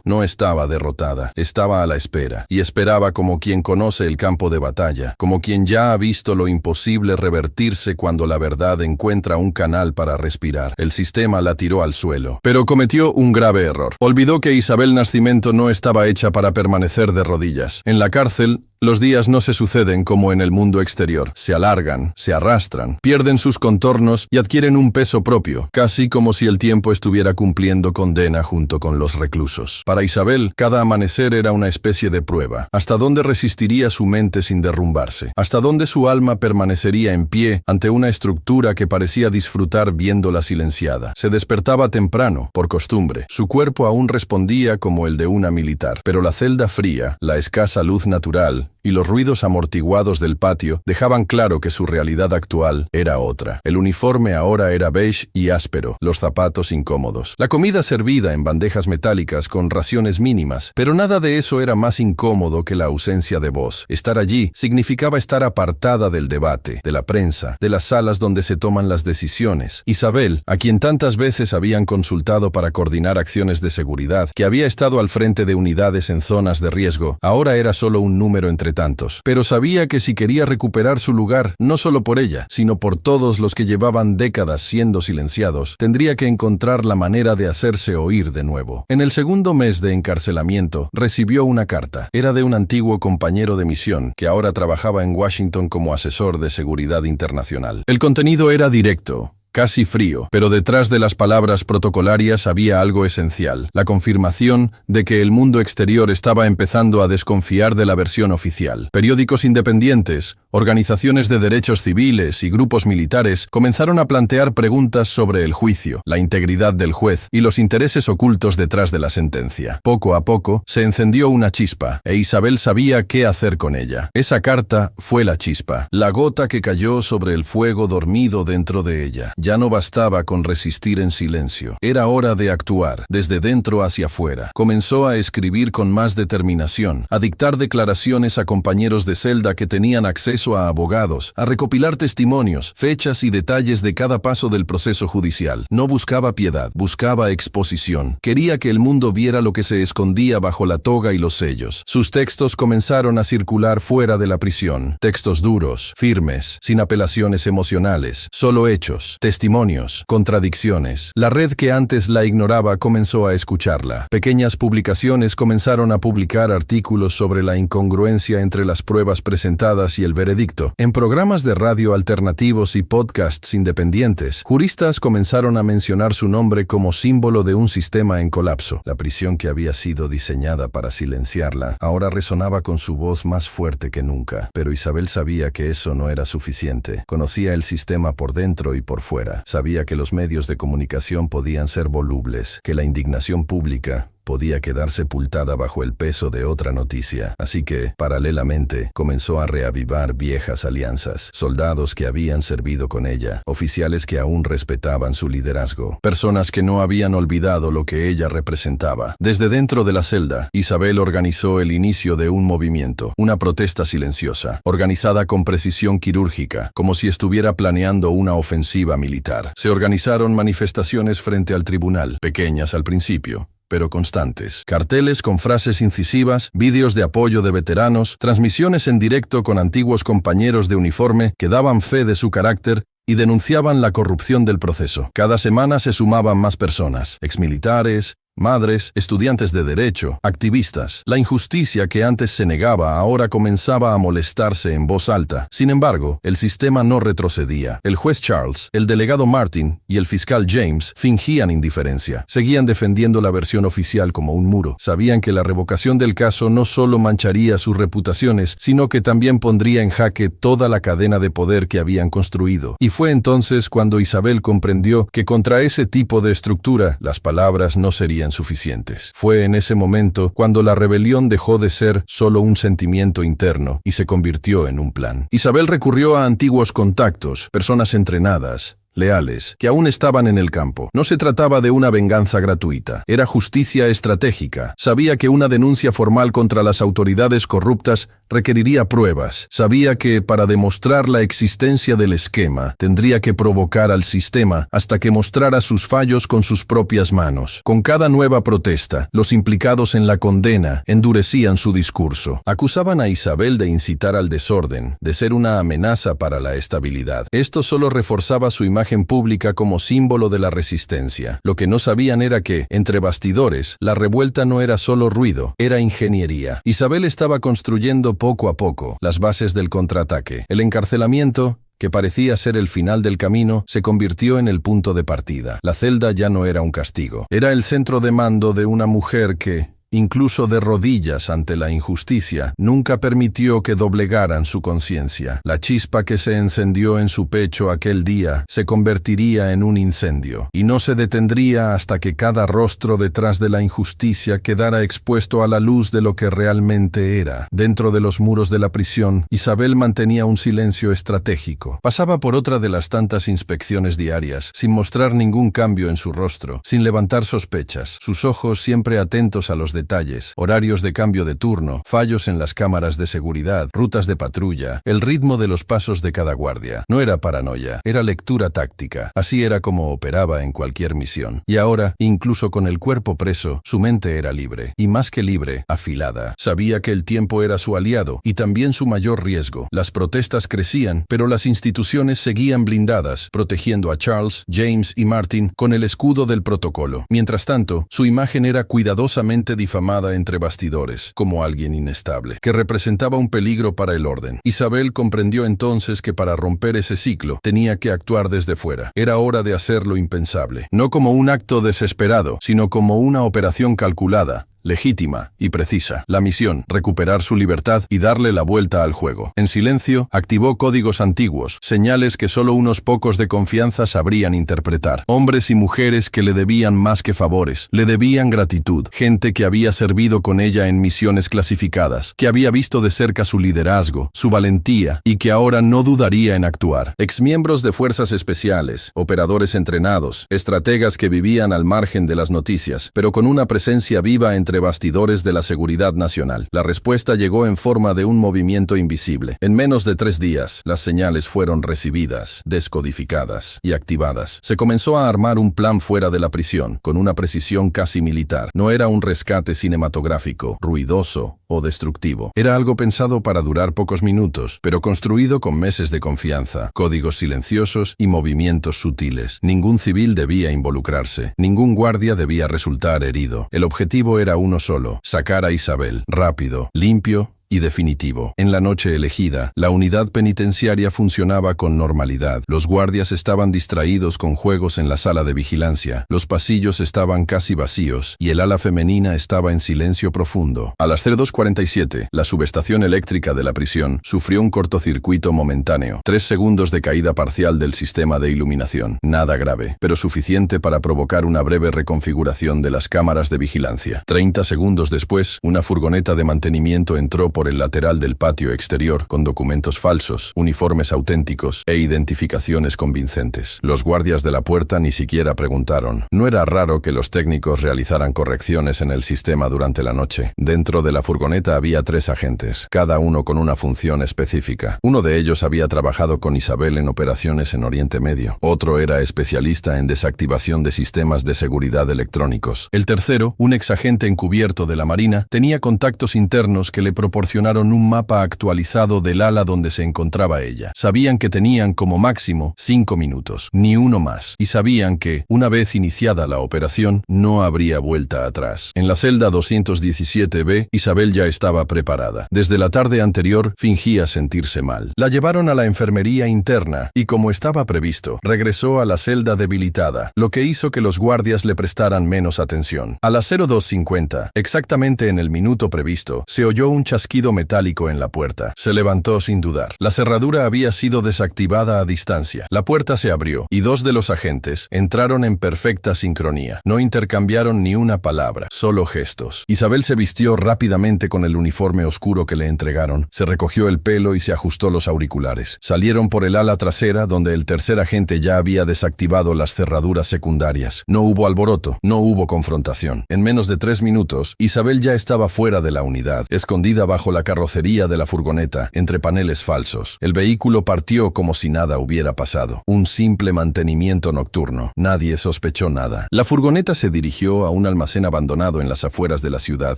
no estaba derrotada, estaba a la espera, y esperaba como quien conoce el campo de batalla, como quien ya ha visto lo imposible revertirse cuando la verdad encuentra un canal para respirar. El sistema la tiró al suelo, pero cometió un grave error. Olvidó que Isabel Nascimento no estaba hecha para permanecer de rodillas. En la cárcel, los días no se suceden como en el mundo exterior. Se alargan, se arrastran, pierden sus contornos y adquieren un peso propio, casi como si el tiempo estuviera cumpliendo condena junto con los reclusos. Para Isabel, cada amanecer era una especie de prueba. ¿Hasta dónde resistiría su mente sin derrumbarse? ¿Hasta dónde su alma permanecería en pie ante una estructura que parecía disfrutar viéndola silenciada? Se despertaba temprano, por costumbre. Su cuerpo aún respondía como el de una militar, pero la celda fría, la escasa luz natural y los ruidos amortiguados del patio dejaban claro que su realidad actual era otra. El uniforme ahora era beige y áspero, los zapatos incómodos. La comida servida en bandejas metálicas con raciones mínimas, pero nada de eso era más incómodo que la ausencia de voz. Estar allí significaba estar apartada del debate, de la prensa, de las salas donde se toman las decisiones. Isabel, a quien tantas veces habían consultado para coordinar acciones de seguridad, que había estado al frente de unidades en zonas de riesgo, ahora era solo un número entre tantos, pero sabía que si quería recuperar su lugar, no solo por ella, sino por todos los que llevaban décadas siendo silenciados, tendría que encontrar la manera de hacerse oír de nuevo. En el segundo mes de encarcelamiento, recibió una carta. Era de un antiguo compañero de misión, que ahora trabajaba en Washington como asesor de seguridad internacional. El contenido era directo, casi frío, pero detrás de las palabras protocolarias había algo esencial, la confirmación de que el mundo exterior estaba empezando a desconfiar de la versión oficial. Periódicos independientes, organizaciones de derechos civiles y grupos militares comenzaron a plantear preguntas sobre el juicio, la integridad del juez y los intereses ocultos detrás de la sentencia. Poco a poco se encendió una chispa, e Isabel sabía qué hacer con ella. Esa carta fue la chispa, la gota que cayó sobre el fuego dormido dentro de ella. Ya no bastaba con resistir en silencio. Era hora de actuar, desde dentro hacia afuera. Comenzó a escribir con más determinación, a dictar declaraciones a compañeros de celda que tenían acceso a abogados, a recopilar testimonios, fechas y detalles de cada paso del proceso judicial. No buscaba piedad, buscaba exposición. Quería que el mundo viera lo que se escondía bajo la toga y los sellos. Sus textos comenzaron a circular fuera de la prisión. Textos duros, firmes, sin apelaciones emocionales, solo hechos, testimonios, contradicciones. La red que antes la ignoraba comenzó a escucharla. Pequeñas publicaciones comenzaron a publicar artículos sobre la incongruencia entre las pruebas presentadas y el veredicto. En programas de radio alternativos y podcasts independientes, juristas comenzaron a mencionar su nombre como símbolo de un sistema en colapso. La prisión que había sido diseñada para silenciarla ahora resonaba con su voz más fuerte que nunca. Pero Isabel sabía que eso no era suficiente. Conocía el sistema por dentro y por fuera. Sabía que los medios de comunicación podían ser volubles, que la indignación pública podía quedar sepultada bajo el peso de otra noticia. Así que, paralelamente, comenzó a reavivar viejas alianzas, soldados que habían servido con ella, oficiales que aún respetaban su liderazgo, personas que no habían olvidado lo que ella representaba. Desde dentro de la celda, Isabel organizó el inicio de un movimiento, una protesta silenciosa, organizada con precisión quirúrgica, como si estuviera planeando una ofensiva militar. Se organizaron manifestaciones frente al tribunal, pequeñas al principio, pero constantes. Carteles con frases incisivas, vídeos de apoyo de veteranos, transmisiones en directo con antiguos compañeros de uniforme que daban fe de su carácter y denunciaban la corrupción del proceso. Cada semana se sumaban más personas, exmilitares, madres, estudiantes de derecho, activistas. La injusticia que antes se negaba ahora comenzaba a molestarse en voz alta. Sin embargo, el sistema no retrocedía. El juez Charles, el delegado Martin y el fiscal James fingían indiferencia. Seguían defendiendo la versión oficial como un muro. Sabían que la revocación del caso no solo mancharía sus reputaciones, sino que también pondría en jaque toda la cadena de poder que habían construido. Y fue entonces cuando Isabel comprendió que contra ese tipo de estructura las palabras no serían suficientes. Fue en ese momento cuando la rebelión dejó de ser solo un sentimiento interno y se convirtió en un plan. Isabel recurrió a antiguos contactos, personas entrenadas, leales, que aún estaban en el campo. No se trataba de una venganza gratuita, era justicia estratégica. Sabía que una denuncia formal contra las autoridades corruptas requeriría pruebas. Sabía que, para demostrar la existencia del esquema, tendría que provocar al sistema hasta que mostrara sus fallos con sus propias manos. Con cada nueva protesta, los implicados en la condena endurecían su discurso. Acusaban a Isabel de incitar al desorden, de ser una amenaza para la estabilidad. Esto solo reforzaba su imagen pública como símbolo de la resistencia. Lo que no sabían era que, entre bastidores, la revuelta no era solo ruido, era ingeniería. Isabel estaba construyendo poco a poco las bases del contraataque. El encarcelamiento, que parecía ser el final del camino, se convirtió en el punto de partida. La celda ya no era un castigo. Era el centro de mando de una mujer que, incluso de rodillas ante la injusticia, nunca permitió que doblegaran su conciencia. La chispa que se encendió en su pecho aquel día se convertiría en un incendio, y no se detendría hasta que cada rostro detrás de la injusticia quedara expuesto a la luz de lo que realmente era. Dentro de los muros de la prisión, Isabel mantenía un silencio estratégico. Pasaba por otra de las tantas inspecciones diarias, sin mostrar ningún cambio en su rostro, sin levantar sospechas, sus ojos siempre atentos a los detalles, horarios de cambio de turno, fallos en las cámaras de seguridad, rutas de patrulla, el ritmo de los pasos de cada guardia. No era paranoia, era lectura táctica. Así era como operaba en cualquier misión. Y ahora, incluso con el cuerpo preso, su mente era libre. Y más que libre, afilada. Sabía que el tiempo era su aliado y también su mayor riesgo. Las protestas crecían, pero las instituciones seguían blindadas, protegiendo a Charles, James y Martin con el escudo del protocolo. Mientras tanto, su imagen era cuidadosamente difamada entre bastidores, como alguien inestable, que representaba un peligro para el orden. Isabel comprendió entonces que para romper ese ciclo tenía que actuar desde fuera. Era hora de hacer lo impensable, no como un acto desesperado, sino como una operación calculada, legítima y precisa. La misión, recuperar su libertad y darle la vuelta al juego. En silencio, activó códigos antiguos, señales que solo unos pocos de confianza sabrían interpretar. Hombres y mujeres que le debían más que favores, le debían gratitud. Gente que había servido con ella en misiones clasificadas, que había visto de cerca su liderazgo, su valentía y que ahora no dudaría en actuar. Exmiembros de fuerzas especiales, operadores entrenados, estrategas que vivían al margen de las noticias, pero con una presencia viva entre bastidores de la seguridad nacional. La respuesta llegó en forma de un movimiento invisible. En menos de 3 días, las señales fueron recibidas, descodificadas y activadas. Se comenzó a armar un plan fuera de la prisión, con una precisión casi militar. No era un rescate cinematográfico, ruidoso o destructivo. Era algo pensado para durar pocos minutos, pero construido con meses de confianza, códigos silenciosos y movimientos sutiles. Ningún civil debía involucrarse, ningún guardia debía resultar herido. El objetivo era uno solo: sacar a Isabel, rápido, limpio y definitivo. En la noche elegida, la unidad penitenciaria funcionaba con normalidad. Los guardias estaban distraídos con juegos en la sala de vigilancia, los pasillos estaban casi vacíos y el ala femenina estaba en silencio profundo. A las 02:47, la subestación eléctrica de la prisión sufrió un cortocircuito momentáneo. 3 segundos de caída parcial del sistema de iluminación. Nada grave, pero suficiente para provocar una breve reconfiguración de las cámaras de vigilancia. 30 segundos después, una furgoneta de mantenimiento entró por el lateral del patio exterior, con documentos falsos, uniformes auténticos e identificaciones convincentes. Los guardias de la puerta ni siquiera preguntaron. No era raro que los técnicos realizaran correcciones en el sistema durante la noche. Dentro de la furgoneta había 3 agentes, cada uno con una función específica. Uno de ellos había trabajado con Isabel en operaciones en Oriente Medio. Otro era especialista en desactivación de sistemas de seguridad electrónicos. El tercero, un exagente encubierto de la Marina, tenía contactos internos que le proporcionaron un mapa actualizado del ala donde se encontraba ella. Sabían que tenían como máximo 5 minutos, ni uno más, y sabían que, una vez iniciada la operación, no habría vuelta atrás. En la celda 217B, Isabel ya estaba preparada. Desde la tarde anterior, fingía sentirse mal. La llevaron a la enfermería interna y, como estaba previsto, regresó a la celda debilitada, lo que hizo que los guardias le prestaran menos atención. A las 02:50, exactamente en el minuto previsto, se oyó un chasquido metálico en la puerta. Se levantó sin dudar. La cerradura había sido desactivada a distancia. La puerta se abrió y 2 de los agentes entraron en perfecta sincronía. No intercambiaron ni una palabra, solo gestos. Isabel se vistió rápidamente con el uniforme oscuro que le entregaron, se recogió el pelo y se ajustó los auriculares. Salieron por el ala trasera donde el tercer agente ya había desactivado las cerraduras secundarias. No hubo alboroto, no hubo confrontación. En menos de 3 minutos, Isabel ya estaba fuera de la unidad, escondida bajo la carrocería de la furgoneta, entre paneles falsos. El vehículo partió como si nada hubiera pasado. Un simple mantenimiento nocturno. Nadie sospechó nada. La furgoneta se dirigió a un almacén abandonado en las afueras de la ciudad,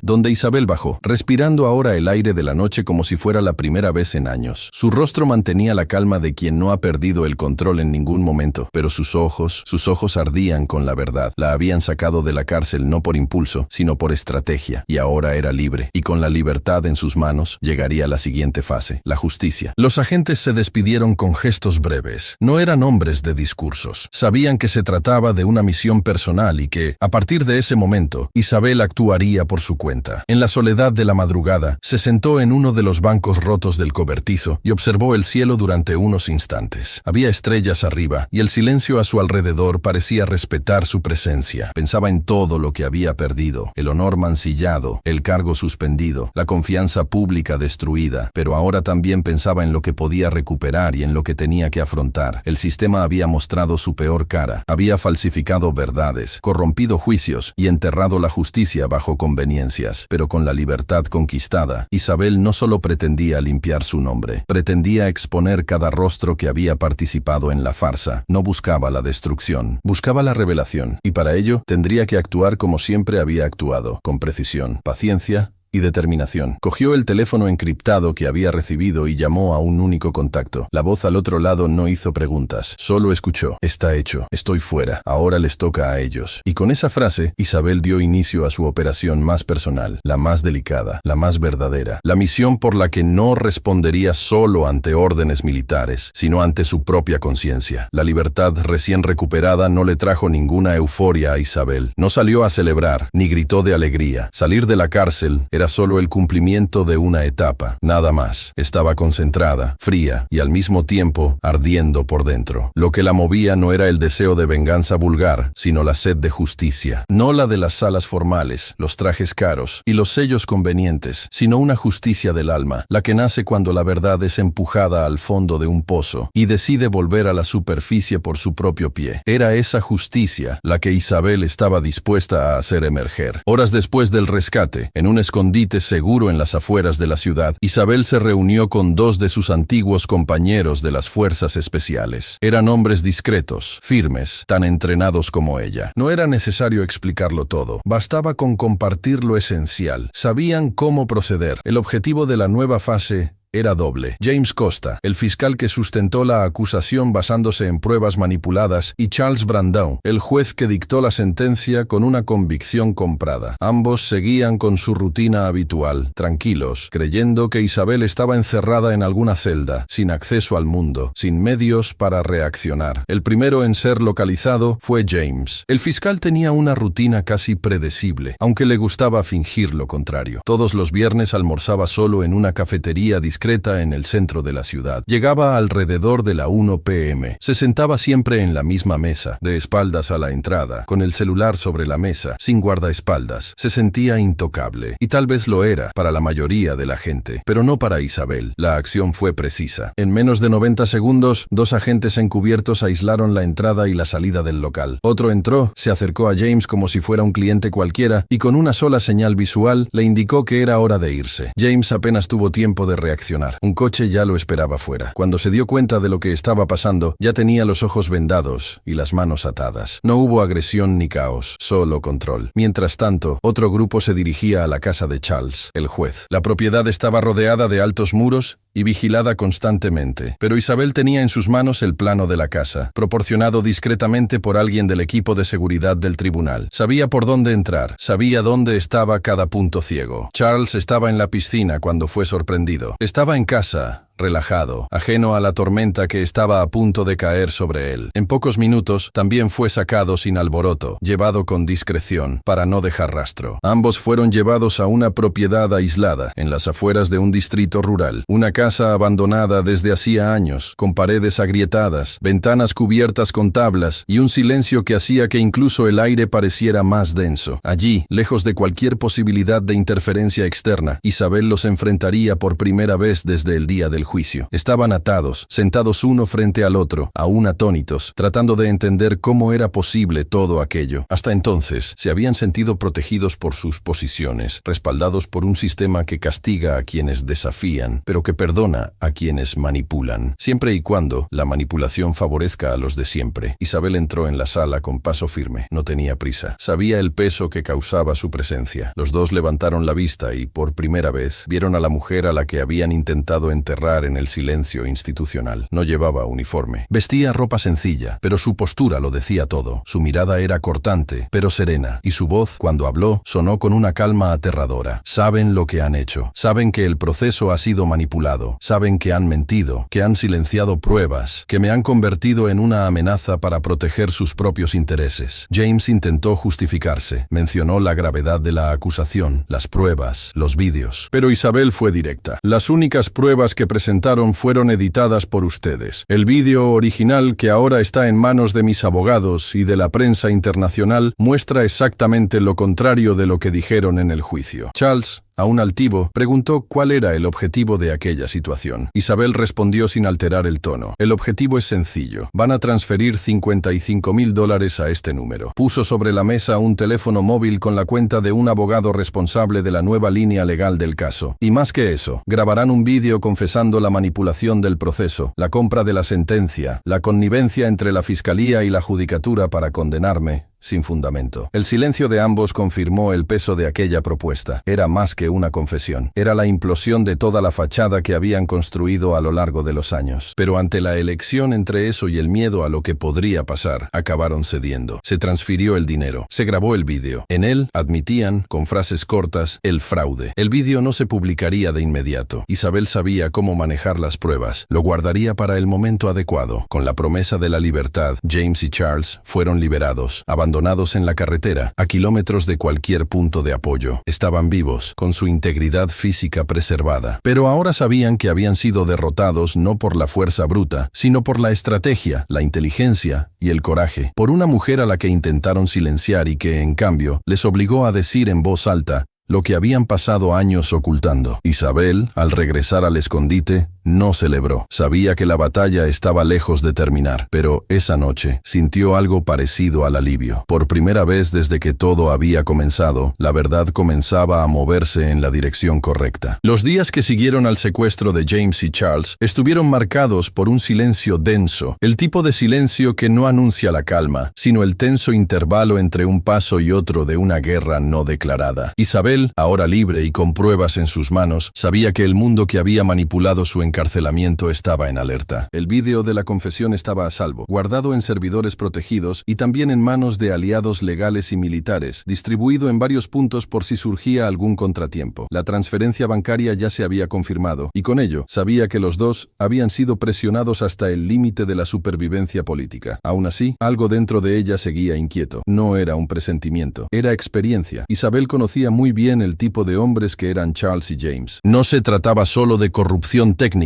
donde Isabel bajó, respirando ahora el aire de la noche como si fuera la primera vez en años. Su rostro mantenía la calma de quien no ha perdido el control en ningún momento, pero sus ojos ardían con la verdad. La habían sacado de la cárcel no por impulso, sino por estrategia, y ahora era libre, y con la libertad en sus manos, llegaría la siguiente fase, la justicia. Los agentes se despidieron con gestos breves. No eran hombres de discursos. Sabían que se trataba de una misión personal y que, a partir de ese momento, Isabel actuaría por su cuenta. En la soledad de la madrugada, se sentó en uno de los bancos rotos del cobertizo y observó el cielo durante unos instantes. Había estrellas arriba y el silencio a su alrededor parecía respetar su presencia. Pensaba en todo lo que había perdido, el honor mancillado, el cargo suspendido, la confianza pública destruida, pero ahora también pensaba en lo que podía recuperar y en lo que tenía que afrontar. El sistema había mostrado su peor cara, había falsificado verdades, corrompido juicios y enterrado la justicia bajo conveniencias, pero con la libertad conquistada, Isabel no solo pretendía limpiar su nombre, pretendía exponer cada rostro que había participado en la farsa. No buscaba la destrucción, buscaba la revelación, y para ello tendría que actuar como siempre había actuado, con precisión, paciencia y determinación. Cogió el teléfono encriptado que había recibido y llamó a un único contacto. La voz al otro lado no hizo preguntas, solo escuchó. Está hecho, estoy fuera, ahora les toca a ellos. Y con esa frase, Isabel dio inicio a su operación más personal, la más delicada, la más verdadera, la misión por la que no respondería solo ante órdenes militares, sino ante su propia conciencia. La libertad recién recuperada no le trajo ninguna euforia a Isabel. No salió a celebrar, ni gritó de alegría. Salir de la cárcel era solo el cumplimiento de una etapa, nada más. Estaba concentrada, fría y al mismo tiempo ardiendo por dentro. Lo que la movía no era el deseo de venganza vulgar, sino la sed de justicia. No la de las salas formales, los trajes caros y los sellos convenientes, sino una justicia del alma, la que nace cuando la verdad es empujada al fondo de un pozo y decide volver a la superficie por su propio pie. Era esa justicia la que Isabel estaba dispuesta a hacer emerger. Horas después del rescate, en un escondite seguro en las afueras de la ciudad, Isabel se reunió con dos de sus antiguos compañeros de las fuerzas especiales. Eran hombres discretos, firmes, tan entrenados como ella. No era necesario explicarlo todo, bastaba con compartir lo esencial. Sabían cómo proceder. El objetivo de la nueva fase era doble. James Costa, el fiscal que sustentó la acusación basándose en pruebas manipuladas, y Charles Brandão, el juez que dictó la sentencia con una convicción comprada. Ambos seguían con su rutina habitual, tranquilos, creyendo que Isabel estaba encerrada en alguna celda, sin acceso al mundo, sin medios para reaccionar. El primero en ser localizado fue James. El fiscal tenía una rutina casi predecible, aunque le gustaba fingir lo contrario. Todos los viernes almorzaba solo en una cafetería discreta en el centro de la ciudad. Llegaba alrededor de la 1 p.m. Se sentaba siempre en la misma mesa, de espaldas a la entrada, con el celular sobre la mesa, sin guardaespaldas. Se sentía intocable, y tal vez lo era para la mayoría de la gente, pero no para Isabel. La acción fue precisa. En menos de 90 segundos, dos agentes encubiertos aislaron la entrada y la salida del local. Otro entró, se acercó a James como si fuera un cliente cualquiera, y con una sola señal visual le indicó que era hora de irse. James apenas tuvo tiempo de reaccionar. Un coche ya lo esperaba fuera. Cuando se dio cuenta de lo que estaba pasando, ya tenía los ojos vendados y las manos atadas. No hubo agresión ni caos, solo control. Mientras tanto, otro grupo se dirigía a la casa de Charles, el juez. La propiedad estaba rodeada de altos muros y vigilada constantemente, pero Isabel tenía en sus manos el plano de la casa, proporcionado discretamente por alguien del equipo de seguridad del tribunal. Sabía por dónde entrar, sabía dónde estaba cada punto ciego. Charles estaba en la piscina cuando fue sorprendido. Estaba en casa, relajado, ajeno a la tormenta que estaba a punto de caer sobre él. En pocos minutos, también fue sacado sin alboroto, llevado con discreción, para no dejar rastro. Ambos fueron llevados a una propiedad aislada, en las afueras de un distrito rural. Una casa abandonada desde hacía años, con paredes agrietadas, ventanas cubiertas con tablas, y un silencio que hacía que incluso el aire pareciera más denso. Allí, lejos de cualquier posibilidad de interferencia externa, Isabel los enfrentaría por primera vez desde el día del juicio. Estaban atados, sentados uno frente al otro, aún atónitos, tratando de entender cómo era posible todo aquello. Hasta entonces, se habían sentido protegidos por sus posiciones, respaldados por un sistema que castiga a quienes desafían, pero que perdona a quienes manipulan, siempre y cuando la manipulación favorezca a los de siempre. Isabel entró en la sala con paso firme. No tenía prisa. Sabía el peso que causaba su presencia. Los dos levantaron la vista y, por primera vez, vieron a la mujer a la que habían intentado enterrar en el silencio institucional. No llevaba uniforme. Vestía ropa sencilla, pero su postura lo decía todo. Su mirada era cortante, pero serena, y su voz, cuando habló, sonó con una calma aterradora. Saben lo que han hecho. Saben que el proceso ha sido manipulado. Saben que han mentido, que han silenciado pruebas, que me han convertido en una amenaza para proteger sus propios intereses. James intentó justificarse. Mencionó la gravedad de la acusación, las pruebas, los vídeos. Pero Isabel fue directa. Las únicas pruebas que presentaron fueron editadas por ustedes. El vídeo original, que ahora está en manos de mis abogados y de la prensa internacional, muestra exactamente lo contrario de lo que dijeron en el juicio. Charles, aún altivo, preguntó cuál era el objetivo de aquella situación. Isabel respondió sin alterar el tono. El objetivo es sencillo. Van a transferir $55,000 a este número. Puso sobre la mesa un teléfono móvil con la cuenta de un abogado responsable de la nueva línea legal del caso. Y más que eso, grabarán un vídeo confesando la manipulación del proceso, la compra de la sentencia, la connivencia entre la fiscalía y la judicatura para condenarme, sin fundamento. El silencio de ambos confirmó el peso de aquella propuesta. Era más que una confesión. Era la implosión de toda la fachada que habían construido a lo largo de los años. Pero ante la elección entre eso y el miedo a lo que podría pasar, acabaron cediendo. Se transfirió el dinero. Se grabó el vídeo. En él admitían, con frases cortas, el fraude. El vídeo no se publicaría de inmediato. Isabel sabía cómo manejar las pruebas. Lo guardaría para el momento adecuado. Con la promesa de la libertad, James y Charles fueron liberados, abandonados en la carretera, a kilómetros de cualquier punto de apoyo. Estaban vivos, con su integridad física preservada. Pero ahora sabían que habían sido derrotados no por la fuerza bruta, sino por la estrategia, la inteligencia y el coraje. Por una mujer a la que intentaron silenciar y que, en cambio, les obligó a decir en voz alta lo que habían pasado años ocultando. Isabel, al regresar al escondite, no celebró. Sabía que la batalla estaba lejos de terminar, pero esa noche sintió algo parecido al alivio. Por primera vez desde que todo había comenzado, la verdad comenzaba a moverse en la dirección correcta. Los días que siguieron al secuestro de James y Charles estuvieron marcados por un silencio denso, el tipo de silencio que no anuncia la calma, sino el tenso intervalo entre un paso y otro de una guerra no declarada. Isabel, ahora libre y con pruebas en sus manos, sabía que el mundo que había manipulado su encarcelamiento estaba en alerta. El vídeo de la confesión estaba a salvo, guardado en servidores protegidos y también en manos de aliados legales y militares, distribuido en varios puntos por si surgía algún contratiempo. La transferencia bancaria ya se había confirmado, y con ello sabía que los dos habían sido presionados hasta el límite de la supervivencia política. Aún así, algo dentro de ella seguía inquieto. No era un presentimiento, era experiencia. Isabel conocía muy bien el tipo de hombres que eran Charles y James. No se trataba solo de corrupción técnica,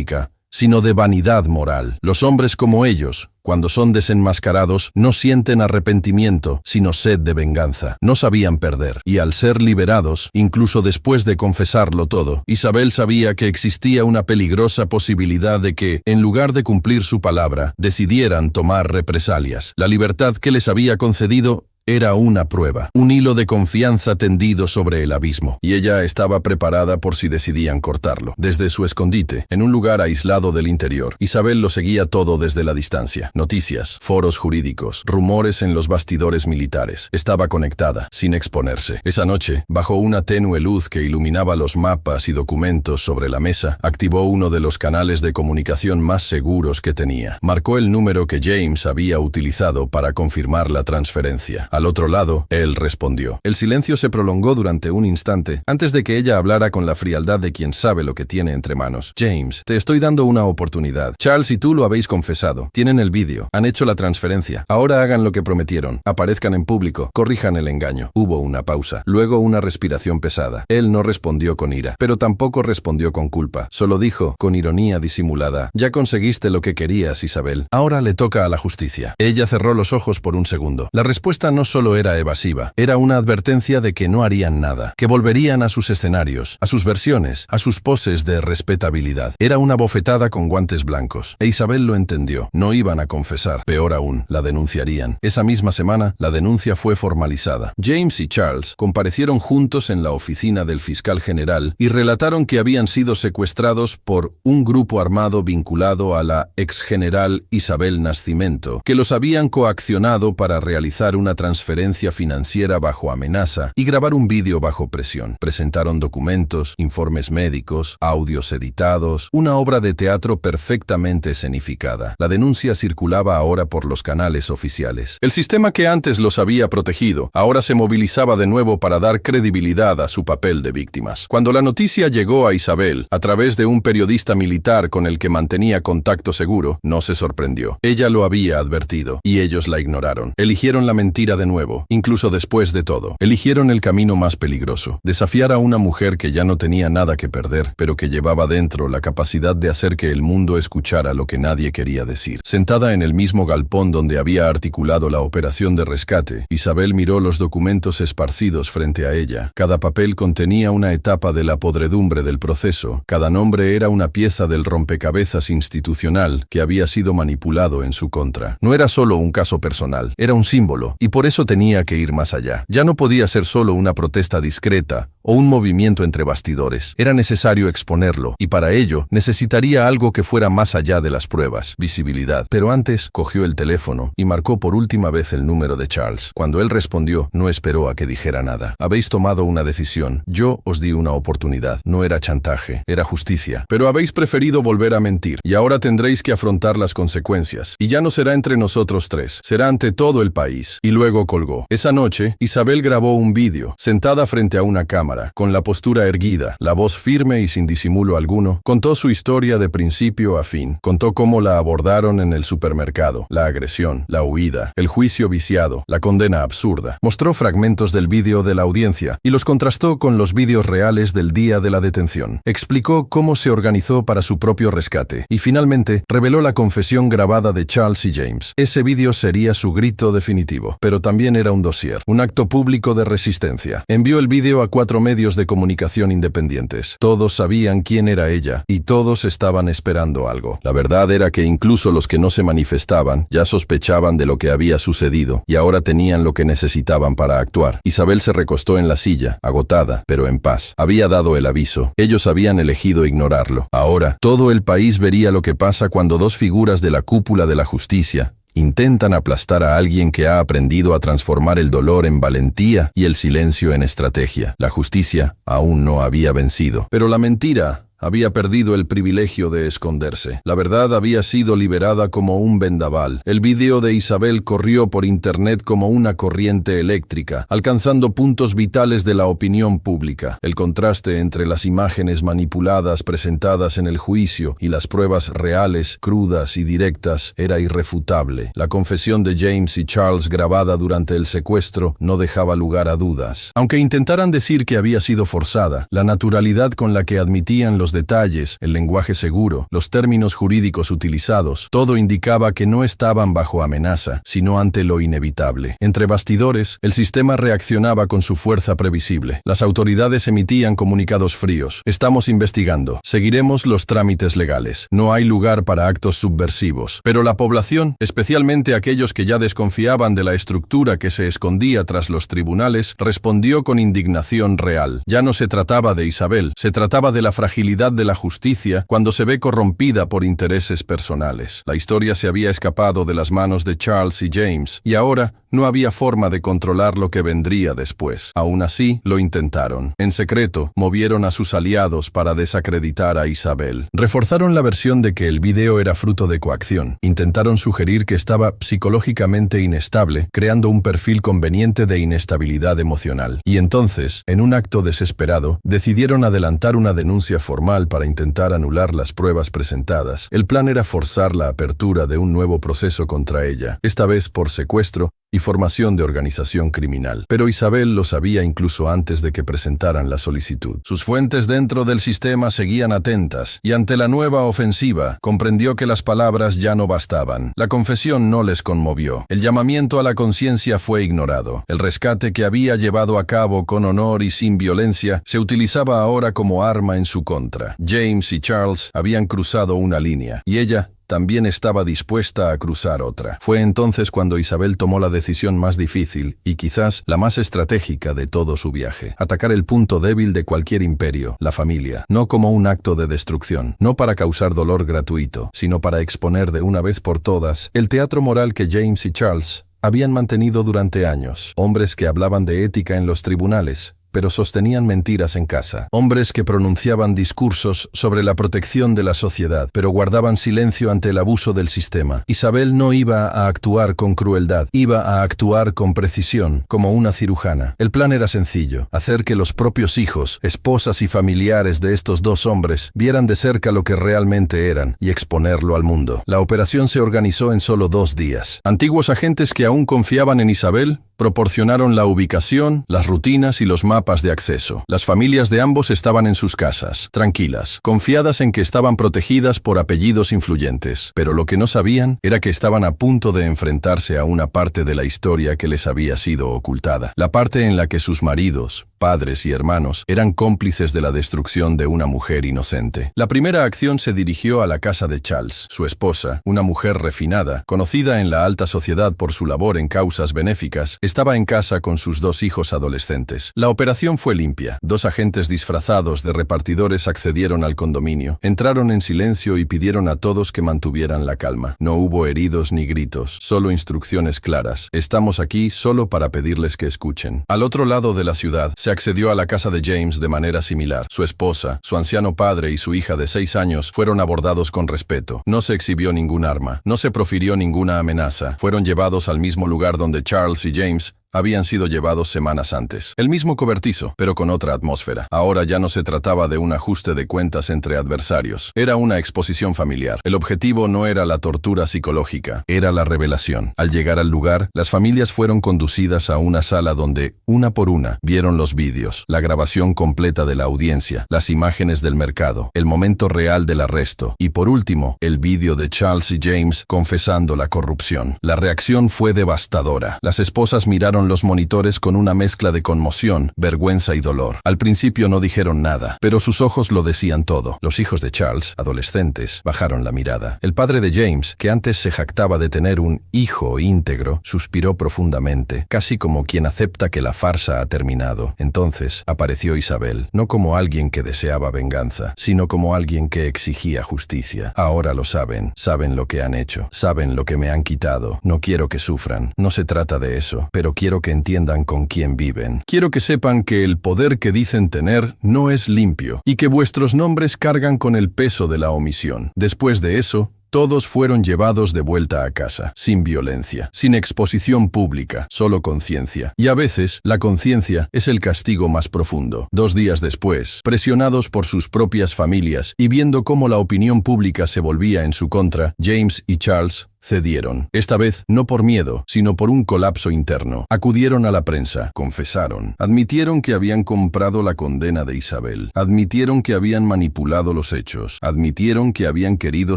sino de vanidad moral. Los hombres como ellos, cuando son desenmascarados, no sienten arrepentimiento, sino sed de venganza. No sabían perder, y al ser liberados, incluso después de confesarlo todo, Isabel sabía que existía una peligrosa posibilidad de que, en lugar de cumplir su palabra, decidieran tomar represalias. La libertad que les había concedido era una prueba, un hilo de confianza tendido sobre el abismo, y ella estaba preparada por si decidían cortarlo. Desde su escondite, en un lugar aislado del interior, Isabel lo seguía todo desde la distancia. Noticias, foros jurídicos, rumores en los bastidores militares. Estaba conectada, sin exponerse. Esa noche, bajo una tenue luz que iluminaba los mapas y documentos sobre la mesa, activó uno de los canales de comunicación más seguros que tenía. Marcó el número que James había utilizado para confirmar la transferencia. Al otro lado, él respondió. El silencio se prolongó durante un instante, antes de que ella hablara con la frialdad de quien sabe lo que tiene entre manos. James, te estoy dando una oportunidad. Charles y tú lo habéis confesado. Tienen el vídeo. Han hecho la transferencia. Ahora hagan lo que prometieron. Aparezcan en público. Corrijan el engaño. Hubo una pausa. Luego una respiración pesada. Él no respondió con ira, pero tampoco respondió con culpa. Solo dijo, con ironía disimulada, ya conseguiste lo que querías, Isabel. Ahora le toca a la justicia. Ella cerró los ojos por un segundo. La respuesta no solo era evasiva, era una advertencia de que no harían nada, que volverían a sus escenarios, a sus versiones, a sus poses de respetabilidad. Era una bofetada con guantes blancos. E Isabel lo entendió. No iban a confesar. Peor aún, la denunciarían. Esa misma semana, la denuncia fue formalizada. James y Charles comparecieron juntos en la oficina del fiscal general y relataron que habían sido secuestrados por un grupo armado vinculado a la exgeneral Isabel Nascimento, que los habían coaccionado para realizar una transferencia financiera bajo amenaza y grabar un vídeo bajo presión. Presentaron documentos, informes médicos, audios editados, una obra de teatro perfectamente escenificada. La denuncia circulaba ahora por los canales oficiales. El sistema que antes los había protegido, ahora se movilizaba de nuevo para dar credibilidad a su papel de víctimas. Cuando la noticia llegó a Isabel, a través de un periodista militar con el que mantenía contacto seguro, no se sorprendió. Ella lo había advertido, y ellos la ignoraron. Eligieron la mentira de nuevo, incluso después de todo. Eligieron el camino más peligroso, desafiar a una mujer que ya no tenía nada que perder, pero que llevaba dentro la capacidad de hacer que el mundo escuchara lo que nadie quería decir. Sentada en el mismo galpón donde había articulado la operación de rescate, Isabel miró los documentos esparcidos frente a ella. Cada papel contenía una etapa de la podredumbre del proceso, cada nombre era una pieza del rompecabezas institucional que había sido manipulado en su contra. No era solo un caso personal, era un símbolo, y por eso eso tenía que ir más allá. Ya no podía ser solo una protesta discreta o un movimiento entre bastidores. Era necesario exponerlo, y para ello necesitaría algo que fuera más allá de las pruebas, visibilidad. Pero antes cogió el teléfono y marcó por última vez el número de Charles. Cuando él respondió, no esperó a que dijera nada. Habéis tomado una decisión. Yo os di una oportunidad. No era chantaje, era justicia. Pero habéis preferido volver a mentir, y ahora tendréis que afrontar las consecuencias. Y ya no será entre nosotros tres, será ante todo el país. Y luego colgó. Esa noche, Isabel grabó un vídeo, sentada frente a una cámara, con la postura erguida, la voz firme y sin disimulo alguno. Contó su historia de principio a fin. Contó cómo la abordaron en el supermercado, la agresión, la huida, el juicio viciado, la condena absurda. Mostró fragmentos del vídeo de la audiencia y los contrastó con los vídeos reales del día de la detención. Explicó cómo se organizó para su propio rescate y finalmente reveló la confesión grabada de Charles y James. Ese vídeo sería su grito definitivo, pero también era un dossier, un acto público de resistencia. Envió el vídeo a 4 medios de comunicación independientes. Todos sabían quién era ella y todos estaban esperando algo. La verdad era que incluso los que no se manifestaban ya sospechaban de lo que había sucedido y ahora tenían lo que necesitaban para actuar. Isabel se recostó en la silla, agotada, pero en paz. Había dado el aviso. Ellos habían elegido ignorarlo. Ahora, todo el país vería lo que pasa cuando dos figuras de la cúpula de la justicia intentan aplastar a alguien que ha aprendido a transformar el dolor en valentía y el silencio en estrategia. La justicia aún no había vencido, pero la mentira había perdido el privilegio de esconderse. La verdad había sido liberada como un vendaval. El vídeo de Isabel corrió por internet como una corriente eléctrica, alcanzando puntos vitales de la opinión pública. El contraste entre las imágenes manipuladas presentadas en el juicio y las pruebas reales, crudas y directas, era irrefutable. La confesión de James y Charles grabada durante el secuestro no dejaba lugar a dudas. Aunque intentaran decir que había sido forzada, la naturalidad con la que admitían los detalles, el lenguaje seguro, los términos jurídicos utilizados, todo indicaba que no estaban bajo amenaza, sino ante lo inevitable. Entre bastidores, el sistema reaccionaba con su fuerza previsible. Las autoridades emitían comunicados fríos. Estamos investigando. Seguiremos los trámites legales. No hay lugar para actos subversivos. Pero la población, especialmente aquellos que ya desconfiaban de la estructura que se escondía tras los tribunales, respondió con indignación real. Ya no se trataba de Isabel, se trataba de la fragilidad de la justicia cuando se ve corrompida por intereses personales. La historia se había escapado de las manos de Charles y James, y ahora no había forma de controlar lo que vendría después. Aún así, lo intentaron. En secreto, movieron a sus aliados para desacreditar a Isabel. Reforzaron la versión de que el video era fruto de coacción. Intentaron sugerir que estaba psicológicamente inestable, creando un perfil conveniente de inestabilidad emocional. Y entonces, en un acto desesperado, decidieron adelantar una denuncia formal para intentar anular las pruebas presentadas. El plan era forzar la apertura de un nuevo proceso contra ella, esta vez por secuestro y formación de organización criminal. Pero Isabel lo sabía incluso antes de que presentaran la solicitud. Sus fuentes dentro del sistema seguían atentas, y ante la nueva ofensiva, comprendió que las palabras ya no bastaban. La confesión no les conmovió. El llamamiento a la conciencia fue ignorado. El rescate que había llevado a cabo con honor y sin violencia se utilizaba ahora como arma en su contra. James y Charles habían cruzado una línea, y ella también estaba dispuesta a cruzar otra. Fue entonces cuando Isabel tomó la decisión más difícil y quizás la más estratégica de todo su viaje: atacar el punto débil de cualquier imperio, la familia, no como un acto de destrucción, no para causar dolor gratuito, sino para exponer de una vez por todas el teatro moral que James y Charles habían mantenido durante años. Hombres que hablaban de ética en los tribunales, pero sostenían mentiras en casa. Hombres que pronunciaban discursos sobre la protección de la sociedad, pero guardaban silencio ante el abuso del sistema. Isabel no iba a actuar con crueldad, iba a actuar con precisión, como una cirujana. El plan era sencillo: hacer que los propios hijos, esposas y familiares de estos dos hombres vieran de cerca lo que realmente eran y exponerlo al mundo. La operación se organizó en solo 2 días. Antiguos agentes que aún confiaban en Isabel proporcionaron la ubicación, las rutinas y los mapas de acceso. Las familias de ambos estaban en sus casas, tranquilas, confiadas en que estaban protegidas por apellidos influyentes. Pero lo que no sabían era que estaban a punto de enfrentarse a una parte de la historia que les había sido ocultada. La parte en la que sus maridos, padres y hermanos, eran cómplices de la destrucción de una mujer inocente. La primera acción se dirigió a la casa de Charles. Su esposa, una mujer refinada, conocida en la alta sociedad por su labor en causas benéficas, estaba en casa con sus 2 hijos adolescentes. La operación fue limpia. 2 agentes disfrazados de repartidores accedieron al condominio, entraron en silencio y pidieron a todos que mantuvieran la calma. No hubo heridos ni gritos, solo instrucciones claras. Estamos aquí solo para pedirles que escuchen. Al otro lado de la ciudad, se accedió a la casa de James de manera similar. Su esposa, su anciano padre y su hija de 6 años fueron abordados con respeto. No se exhibió ningún arma, no se profirió ninguna amenaza. Fueron llevados al mismo lugar donde Charles y James habían sido llevados semanas antes. El mismo cobertizo, pero con otra atmósfera. Ahora ya no se trataba de un ajuste de cuentas entre adversarios. Era una exposición familiar. El objetivo no era la tortura psicológica, era la revelación. Al llegar al lugar, las familias fueron conducidas a una sala donde, una por una, vieron los vídeos, la grabación completa de la audiencia, las imágenes del mercado, el momento real del arresto y, por último, el vídeo de Charles y James confesando la corrupción. La reacción fue devastadora. Las esposas miraron los monitores con una mezcla de conmoción, vergüenza y dolor. Al principio no dijeron nada, pero sus ojos lo decían todo. Los hijos de Charles, adolescentes, bajaron la mirada. El padre de James, que antes se jactaba de tener un hijo íntegro, suspiró profundamente, casi como quien acepta que la farsa ha terminado. Entonces apareció Isabel, no como alguien que deseaba venganza, sino como alguien que exigía justicia. Ahora lo saben lo que han hecho, saben lo que me han quitado. No quiero que sufran, no se trata de eso, pero quiero que entiendan con quién viven. Quiero que sepan que el poder que dicen tener no es limpio y que vuestros nombres cargan con el peso de la omisión. Después de eso, todos fueron llevados de vuelta a casa, sin violencia, sin exposición pública, solo conciencia. Y a veces, la conciencia es el castigo más profundo. 2 días después, presionados por sus propias familias y viendo cómo la opinión pública se volvía en su contra, James y Charles cedieron. Esta vez no por miedo, sino por un colapso interno. Acudieron a la prensa, confesaron, admitieron que habían comprado la condena de Isabel, admitieron que habían manipulado los hechos, admitieron que habían querido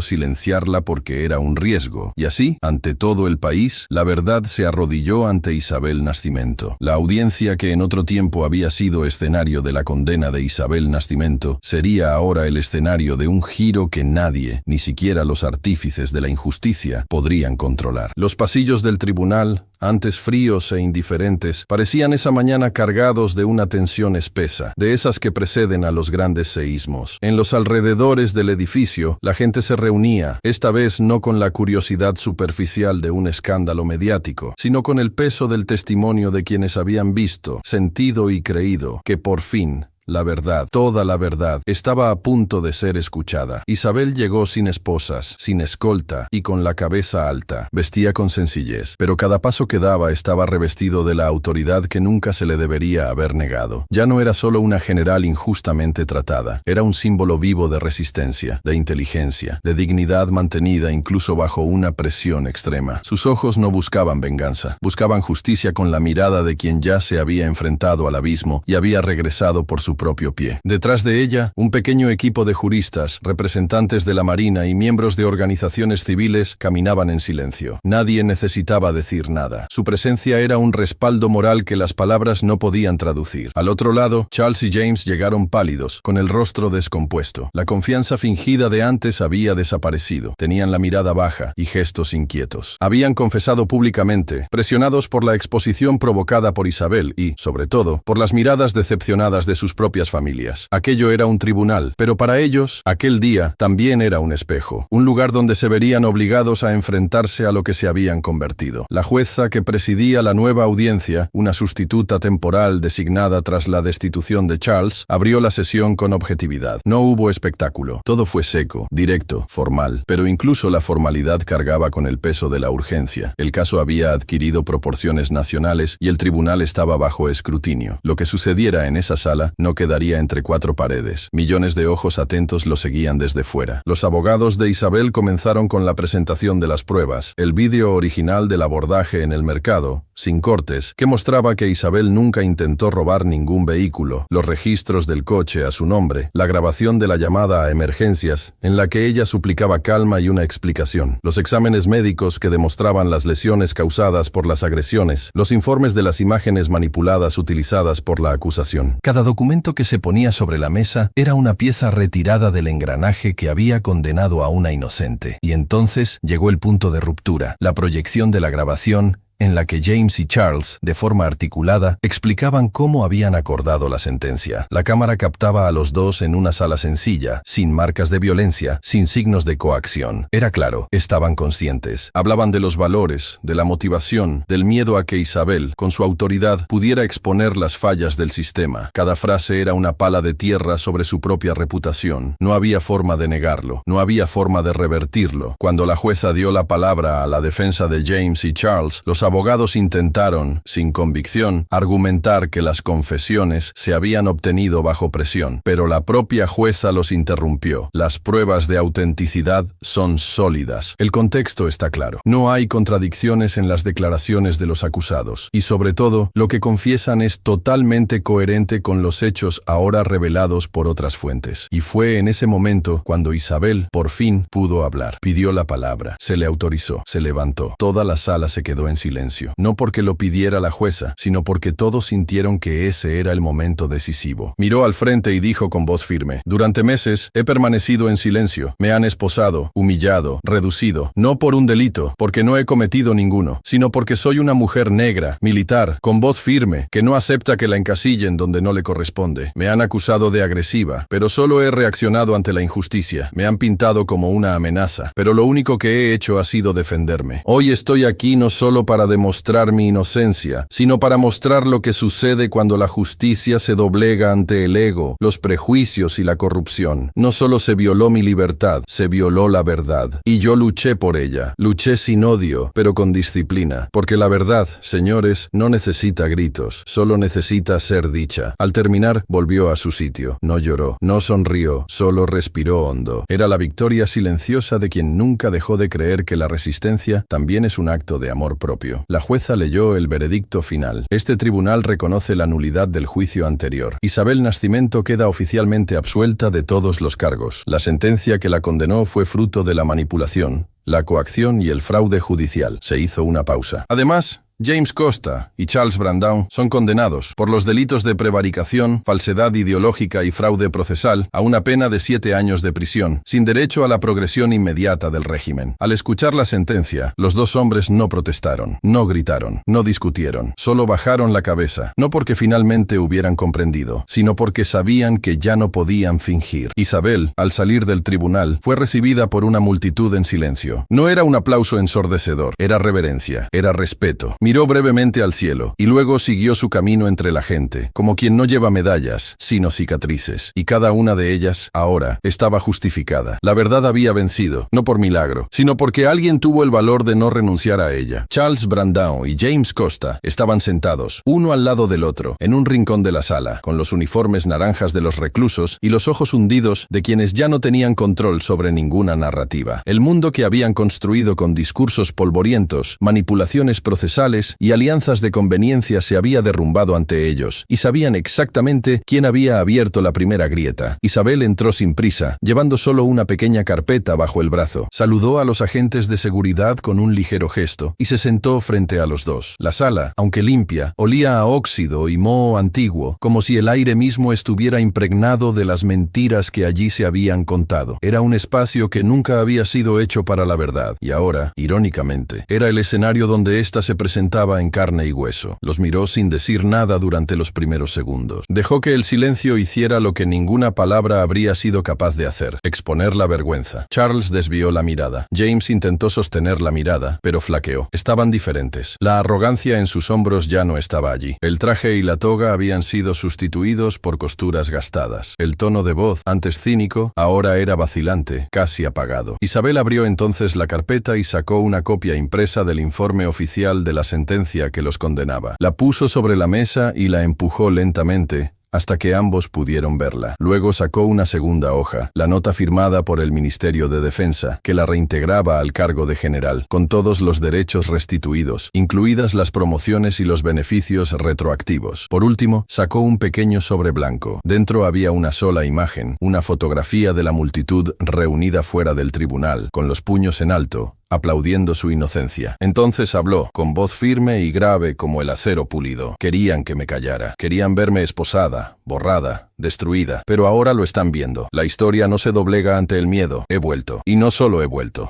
silenciarla porque era un riesgo. Y así, ante todo el país, la verdad se arrodilló ante Isabel Nascimento. La audiencia que en otro tiempo había sido escenario de la condena de Isabel Nascimento, sería ahora el escenario de un giro que nadie, ni siquiera los artífices de la injusticia, podrían controlar. Los pasillos del tribunal, antes fríos e indiferentes, parecían esa mañana cargados de una tensión espesa, de esas que preceden a los grandes seísmos. En los alrededores del edificio, la gente se reunía, esta vez no con la curiosidad superficial de un escándalo mediático, sino con el peso del testimonio de quienes habían visto, sentido y creído que por fin la verdad, toda la verdad, estaba a punto de ser escuchada. Isabel llegó sin esposas, sin escolta y con la cabeza alta. Vestía con sencillez, pero cada paso que daba estaba revestido de la autoridad que nunca se le debería haber negado. Ya no era solo una general injustamente tratada, era un símbolo vivo de resistencia, de inteligencia, de dignidad mantenida incluso bajo una presión extrema. Sus ojos no buscaban venganza, buscaban justicia con la mirada de quien ya se había enfrentado al abismo y había regresado por su propio pie. Detrás de ella, un pequeño equipo de juristas, representantes de la Marina y miembros de organizaciones civiles caminaban en silencio. Nadie necesitaba decir nada. Su presencia era un respaldo moral que las palabras no podían traducir. Al otro lado, Charles y James llegaron pálidos, con el rostro descompuesto. La confianza fingida de antes había desaparecido. Tenían la mirada baja y gestos inquietos. Habían confesado públicamente, presionados por la exposición provocada por Isabel y, sobre todo, por las miradas decepcionadas de sus propias familias. Aquello era un tribunal, pero para ellos, aquel día también era un espejo, un lugar donde se verían obligados a enfrentarse a lo que se habían convertido. La jueza que presidía la nueva audiencia, una sustituta temporal designada tras la destitución de Charles, abrió la sesión con objetividad. No hubo espectáculo, todo fue seco, directo, formal, pero incluso la formalidad cargaba con el peso de la urgencia. El caso había adquirido proporciones nacionales y el tribunal estaba bajo escrutinio. Lo que sucediera en esa sala no quedaría entre cuatro paredes. Millones de ojos atentos lo seguían desde fuera. Los abogados de Isabel comenzaron con la presentación de las pruebas, el vídeo original del abordaje en el mercado, sin cortes, que mostraba que Isabel nunca intentó robar ningún vehículo, los registros del coche a su nombre, la grabación de la llamada a emergencias, en la que ella suplicaba calma y una explicación, los exámenes médicos que demostraban las lesiones causadas por las agresiones, los informes de las imágenes manipuladas utilizadas por la acusación. Cada documento que se ponía sobre la mesa era una pieza retirada del engranaje que había condenado a una inocente. Y entonces llegó el punto de ruptura, la proyección de la grabación, en la que James y Charles, de forma articulada, explicaban cómo habían acordado la sentencia. La cámara captaba a los dos en una sala sencilla, sin marcas de violencia, sin signos de coacción. Era claro, estaban conscientes. Hablaban de los valores, de la motivación, del miedo a que Isabel, con su autoridad, pudiera exponer las fallas del sistema. Cada frase era una pala de tierra sobre su propia reputación. No había forma de negarlo, no había forma de revertirlo. Cuando la jueza dio la palabra a la defensa de James y Charles, los abogados intentaron, sin convicción, argumentar que las confesiones se habían obtenido bajo presión, pero la propia jueza los interrumpió. Las pruebas de autenticidad son sólidas. El contexto está claro. No hay contradicciones en las declaraciones de los acusados. Y sobre todo, lo que confiesan es totalmente coherente con los hechos ahora revelados por otras fuentes. Y fue en ese momento cuando Isabel, por fin, pudo hablar. Pidió la palabra. Se le autorizó. Se levantó. Toda la sala se quedó en silencio. No porque lo pidiera la jueza, sino porque todos sintieron que ese era el momento decisivo. Miró al frente y dijo con voz firme: durante meses he permanecido en silencio. Me han esposado, humillado, reducido. No por un delito, porque no he cometido ninguno, sino porque soy una mujer negra, militar, con voz firme, que no acepta que la encasillen donde no le corresponde. Me han acusado de agresiva, pero solo he reaccionado ante la injusticia. Me han pintado como una amenaza, pero lo único que he hecho ha sido defenderme. Hoy estoy aquí no solo para demostrar mi inocencia, sino para mostrar lo que sucede cuando la justicia se doblega ante el ego, los prejuicios y la corrupción. No solo se violó mi libertad, se violó la verdad. Y yo luché por ella. Luché sin odio, pero con disciplina. Porque la verdad, señores, no necesita gritos, solo necesita ser dicha. Al terminar, volvió a su sitio. No lloró, no sonrió, solo respiró hondo. Era la victoria silenciosa de quien nunca dejó de creer que la resistencia también es un acto de amor propio. La jueza leyó el veredicto final. Este tribunal reconoce la nulidad del juicio anterior. Isabel Nascimento queda oficialmente absuelta de todos los cargos. La sentencia que la condenó fue fruto de la manipulación, la coacción y el fraude judicial. Se hizo una pausa. Además, James Costa y Charles Brandão son condenados por los delitos de prevaricación, falsedad ideológica y fraude procesal a una pena de 7 años de prisión, sin derecho a la progresión inmediata del régimen. Al escuchar la sentencia, los dos hombres no protestaron, no gritaron, no discutieron, solo bajaron la cabeza, no porque finalmente hubieran comprendido, sino porque sabían que ya no podían fingir. Isabel, al salir del tribunal, fue recibida por una multitud en silencio. No era un aplauso ensordecedor, era reverencia, era respeto. Miró brevemente al cielo, y luego siguió su camino entre la gente, como quien no lleva medallas, sino cicatrices, y cada una de ellas, ahora, estaba justificada. La verdad había vencido, no por milagro, sino porque alguien tuvo el valor de no renunciar a ella. Charles Brandão y James Costa estaban sentados, uno al lado del otro, en un rincón de la sala, con los uniformes naranjas de los reclusos y los ojos hundidos de quienes ya no tenían control sobre ninguna narrativa. El mundo que habían construido con discursos polvorientos, manipulaciones procesales y alianzas de conveniencia se había derrumbado ante ellos, y sabían exactamente quién había abierto la primera grieta. Isabel entró sin prisa, llevando solo una pequeña carpeta bajo el brazo. Saludó a los agentes de seguridad con un ligero gesto, y se sentó frente a los dos. La sala, aunque limpia, olía a óxido y moho antiguo, como si el aire mismo estuviera impregnado de las mentiras que allí se habían contado. Era un espacio que nunca había sido hecho para la verdad, y ahora, irónicamente, era el escenario donde ésta se presentaba en carne y hueso. Los miró sin decir nada durante los primeros segundos. Dejó que el silencio hiciera lo que ninguna palabra habría sido capaz de hacer: exponer la vergüenza. Charles desvió la mirada. James intentó sostener la mirada, pero flaqueó. Estaban diferentes. La arrogancia en sus hombros ya no estaba allí. El traje y la toga habían sido sustituidos por costuras gastadas. El tono de voz, antes cínico, ahora era vacilante, casi apagado. Isabel abrió entonces la carpeta y sacó una copia impresa del informe oficial de la sentencia que los condenaba. La puso sobre la mesa y la empujó lentamente, hasta que ambos pudieron verla. Luego sacó una segunda hoja, la nota firmada por el Ministerio de Defensa, que la reintegraba al cargo de general, con todos los derechos restituidos, incluidas las promociones y los beneficios retroactivos. Por último, sacó un pequeño sobre blanco. Dentro había una sola imagen, una fotografía de la multitud reunida fuera del tribunal, con los puños en alto, aplaudiendo su inocencia. Entonces habló, con voz firme y grave como el acero pulido. Querían que me callara. Querían verme esposada, borrada, destruida. Pero ahora lo están viendo. La historia no se doblega ante el miedo. He vuelto. Y no solo he vuelto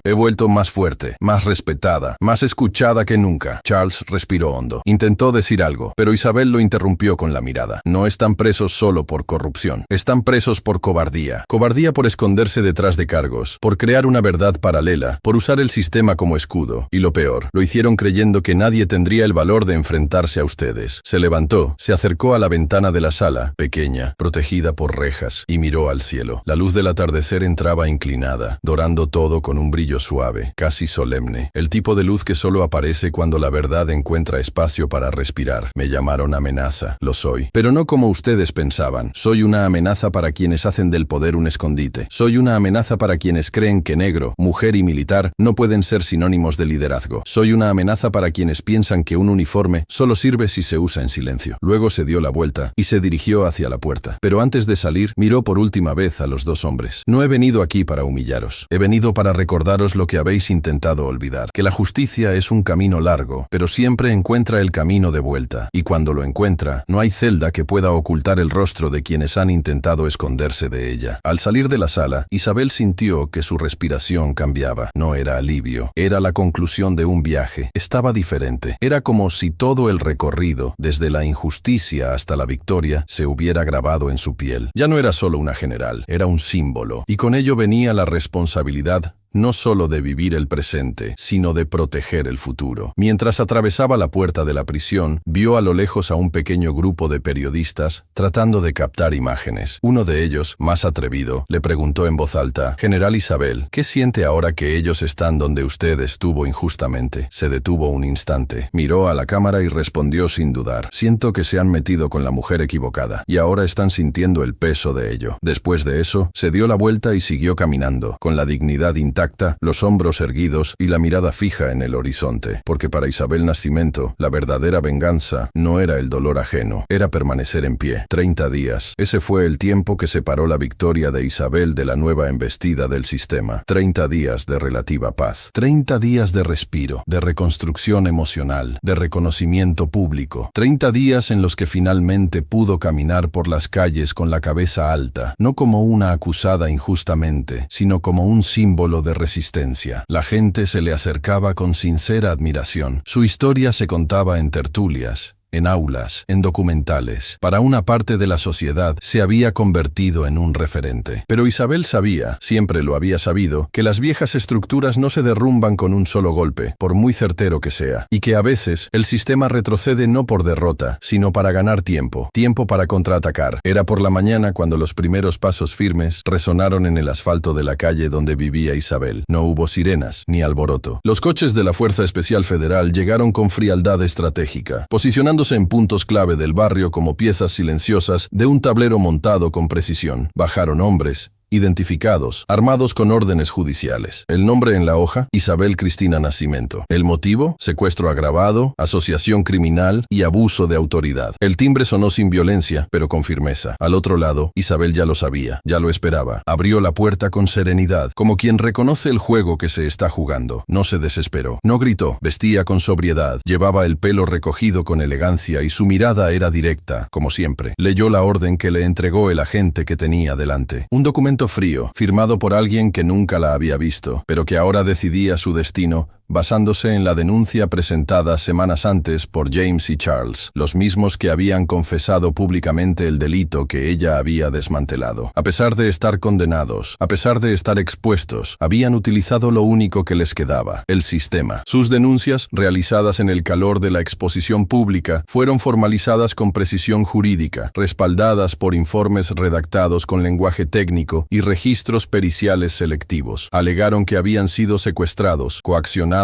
más fuerte, más respetada, más escuchada que nunca. Charles respiró hondo. Intentó decir algo, pero Isabel lo interrumpió con la mirada. No están presos solo por corrupción. Están presos por cobardía. Cobardía por esconderse detrás de cargos, por crear una verdad paralela, por usar el sistema como escudo. Y lo peor, lo hicieron creyendo que nadie tendría el valor de enfrentarse a ustedes. Se levantó, se acercó a la ventana de la sala, pequeña, protegida por rejas, y miró al cielo. La luz del atardecer entraba inclinada, dorando todo con un brillo suave, casi solemne. El tipo de luz que solo aparece cuando la verdad encuentra espacio para respirar. Me llamaron amenaza. Lo soy. Pero no como ustedes pensaban. Soy una amenaza para quienes hacen del poder un escondite. Soy una amenaza para quienes creen que negro, mujer y militar no pueden ser sinónimos de liderazgo. Soy una amenaza para quienes piensan que un uniforme solo sirve si se usa en silencio. Luego se dio la vuelta y se dirigió hacia la puerta. Pero antes de salir, miró por última vez a los dos hombres. No he venido aquí para humillaros. He venido para recordaros lo que habéis intentado olvidar. Que la justicia es un camino largo, pero siempre encuentra el camino de vuelta. Y cuando lo encuentra, no hay celda que pueda ocultar el rostro de quienes han intentado esconderse de ella. Al salir de la sala, Isabel sintió que su respiración cambiaba. No era alivio. Era la conclusión de un viaje. Estaba diferente. Era como si todo el recorrido, desde la injusticia hasta la victoria, se hubiera grabado en su piel. Ya no era solo una general, era un símbolo. Y con ello venía la responsabilidad no solo de vivir el presente, sino de proteger el futuro. Mientras atravesaba la puerta de la prisión, vio a lo lejos a un pequeño grupo de periodistas tratando de captar imágenes. Uno de ellos, más atrevido, le preguntó en voz alta: «General Isabel, ¿qué siente ahora que ellos están donde usted estuvo injustamente?» Se detuvo un instante, miró a la cámara y respondió sin dudar: «Siento que se han metido con la mujer equivocada, y ahora están sintiendo el peso de ello». Después de eso, se dio la vuelta y siguió caminando, con la dignidad intacta, los hombros erguidos y la mirada fija en el horizonte, porque para Isabel Nascimento, la verdadera venganza no era el dolor ajeno, era permanecer en pie. 30 días. Ese fue el tiempo que separó la victoria de Isabel de la nueva embestida del sistema. 30 días de relativa paz. 30 días de respiro, de reconstrucción emocional, de reconocimiento público. 30 días en los que finalmente pudo caminar por las calles con la cabeza alta, no como una acusada injustamente, sino como un símbolo de resistencia. La gente se le acercaba con sincera admiración. Su historia se contaba en tertulias, en aulas, en documentales. Para una parte de la sociedad se había convertido en un referente. Pero Isabel sabía, siempre lo había sabido, que las viejas estructuras no se derrumban con un solo golpe, por muy certero que sea, y que a veces el sistema retrocede no por derrota, sino para ganar tiempo, tiempo para contraatacar. Era por la mañana cuando los primeros pasos firmes resonaron en el asfalto de la calle donde vivía Isabel. No hubo sirenas, ni alboroto. Los coches de la Fuerza Especial Federal llegaron con frialdad estratégica, posicionando en puntos clave del barrio como piezas silenciosas de un tablero montado con precisión. Bajaron hombres, identificados, armados con órdenes judiciales. El nombre en la hoja: Isabel Cristina Nascimento. El motivo: secuestro agravado, asociación criminal y abuso de autoridad. El timbre sonó sin violencia, pero con firmeza. Al otro lado, Isabel ya lo sabía, ya lo esperaba. Abrió la puerta con serenidad, como quien reconoce el juego que se está jugando. No se desesperó, no gritó, vestía con sobriedad, llevaba el pelo recogido con elegancia y su mirada era directa, como siempre. Leyó la orden que le entregó el agente que tenía delante. Un documento frío, firmado por alguien que nunca la había visto, pero que ahora decidía su destino basándose en la denuncia presentada semanas antes por James y Charles, los mismos que habían confesado públicamente el delito que ella había desmantelado. A pesar de estar condenados, a pesar de estar expuestos, habían utilizado lo único que les quedaba: el sistema. Sus denuncias, realizadas en el calor de la exposición pública, fueron formalizadas con precisión jurídica, respaldadas por informes redactados con lenguaje técnico y registros periciales selectivos. Alegaron que habían sido secuestrados, coaccionados